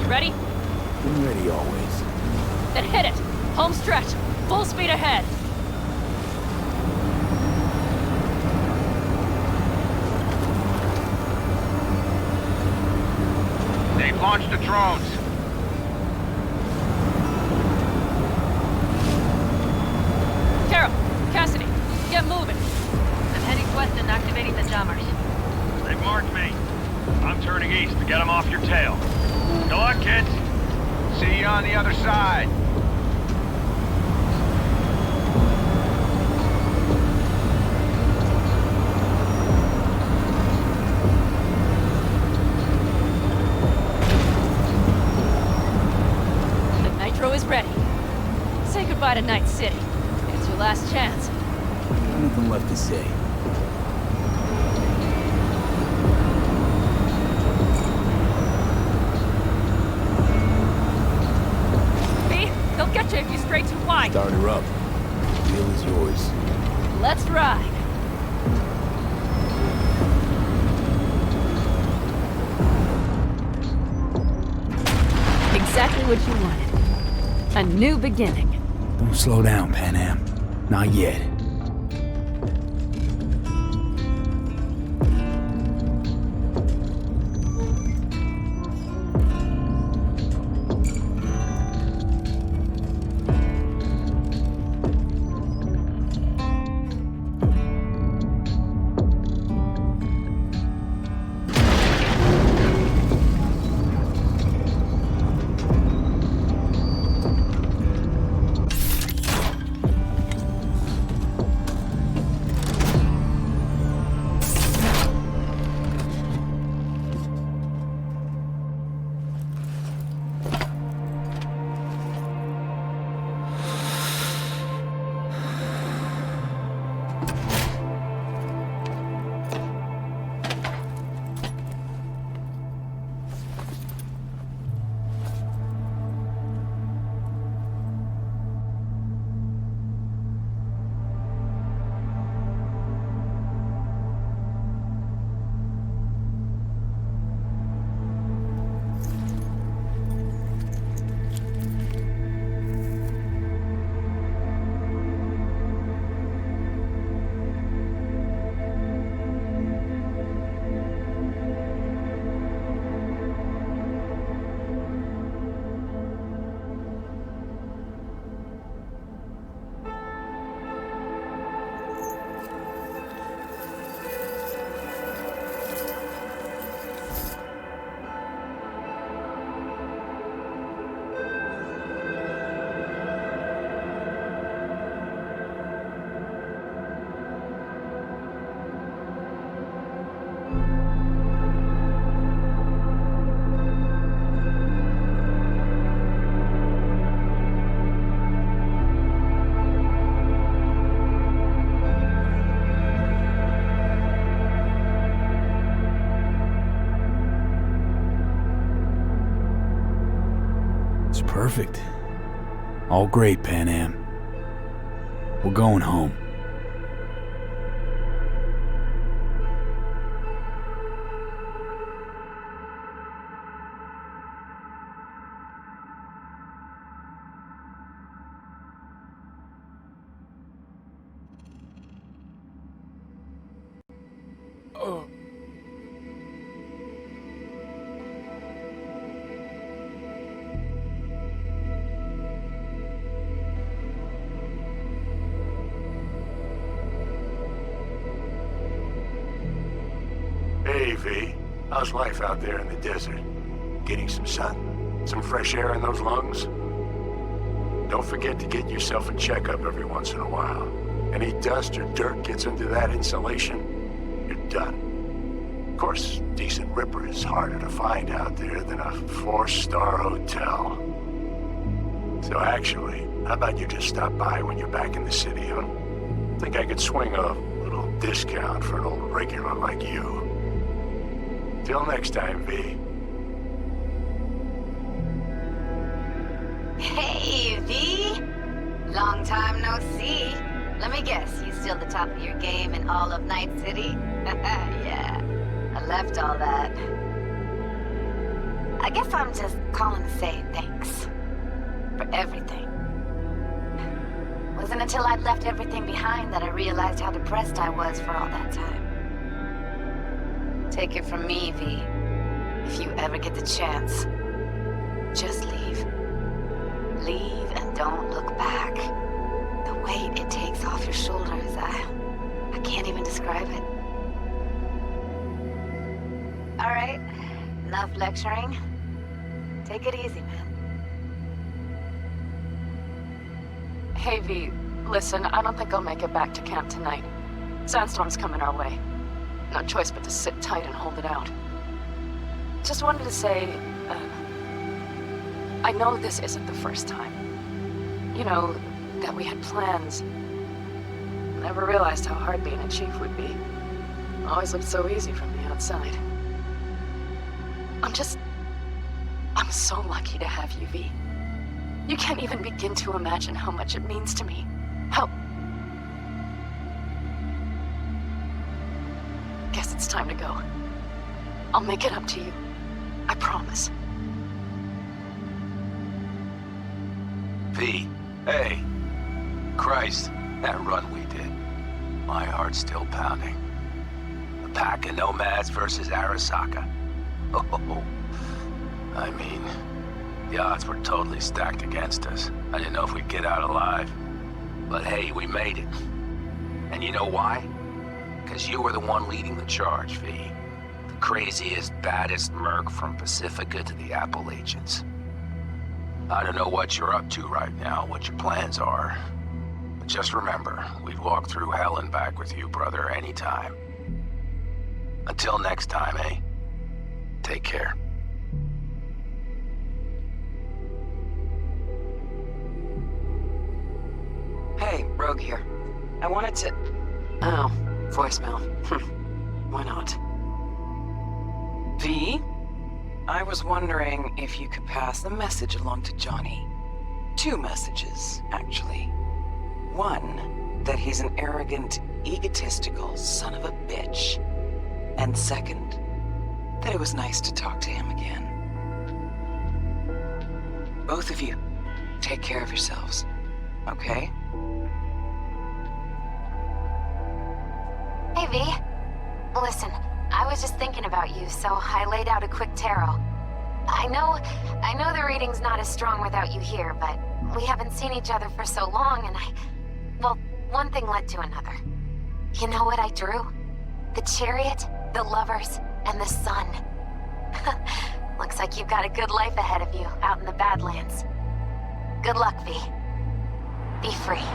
Ready? I'm ready always. Then hit it! Home stretch! Full speed ahead! They've launched the drones. Carol! Cassidy! Get moving! I'm heading west and activating the jammers. They've marked me. I'm turning east to get them off your tail. Good luck, kids. See you on the other side. The nitro is ready. Say goodbye to Night City. It's your last chance. Nothing left to say. safety straight too wide. Start her up. The wheel is yours. Let's ride. Exactly what you wanted. A new beginning. Don't slow down, Pan Am. Not yet. Perfect. All great, Pan Am. We're going home. Hey, V. How's life out there in the desert? Getting some sun? Some fresh air in those lungs? Don't forget to get yourself a checkup every once in a while. Any dust or dirt gets into that insulation, you're done. Of course, decent ripper is harder to find out there than a 4-star hotel. So actually, how about you just stop by when you're back in the city, huh? Think I could swing a little discount for an old regular like you. Till next time, V. Hey, V! Long time no see. Let me guess, you still the top of your game in all of Night City? Yeah, I left all that. I guess I'm just calling to say thanks. For everything. Wasn't until I'd left everything behind that I realized how depressed I was for all that time. Take it from me, V. If you ever get the chance, just leave. Leave and don't look back. The weight it takes off your shoulders, I can't even describe it. All right, enough lecturing. Take it easy, man. Hey, V, listen, I don't think I'll make it back to camp tonight. Sandstorm's coming our way. No choice but to sit tight and hold it out. Just wanted to say, I know this isn't the first time. You know, that we had plans. Never realized how hard being a chief would be. Always looked so easy from the outside. I'm so lucky to have you, V. You can't even begin to imagine how much it means to me. How... Guess it's time to go. I'll make it up to you. I promise. V, hey. Christ, that run we did. My heart's still pounding. A pack of nomads versus Arasaka. Oh, I mean, the odds were totally stacked against us. I didn't know if we'd get out alive. But hey, we made it. And you know why? Because you were the one leading the charge, V. The craziest, baddest merc from Pacifica to the Appalachians. I don't know what you're up to right now, what your plans are. But just remember, we'd walk through hell and back with you, brother, anytime. Until next time, eh? Take care. Hey, Rogue here. I wanted to... Oh, voicemail. Why not? V? I was wondering if you could pass the message along to Johnny. 2 messages, actually. One, that he's an arrogant, egotistical son of a bitch. And second, that it was nice to talk to him again. Both of you, take care of yourselves, okay? Hey, V. Listen, I was just thinking about you, so I laid out a quick tarot. I know the reading's not as strong without you here, but we haven't seen each other for so long, and well, one thing led to another. You know what I drew? The chariot, the lovers, and the sun. Looks like you've got a good life ahead of you out in the Badlands. Good luck, V. Be free.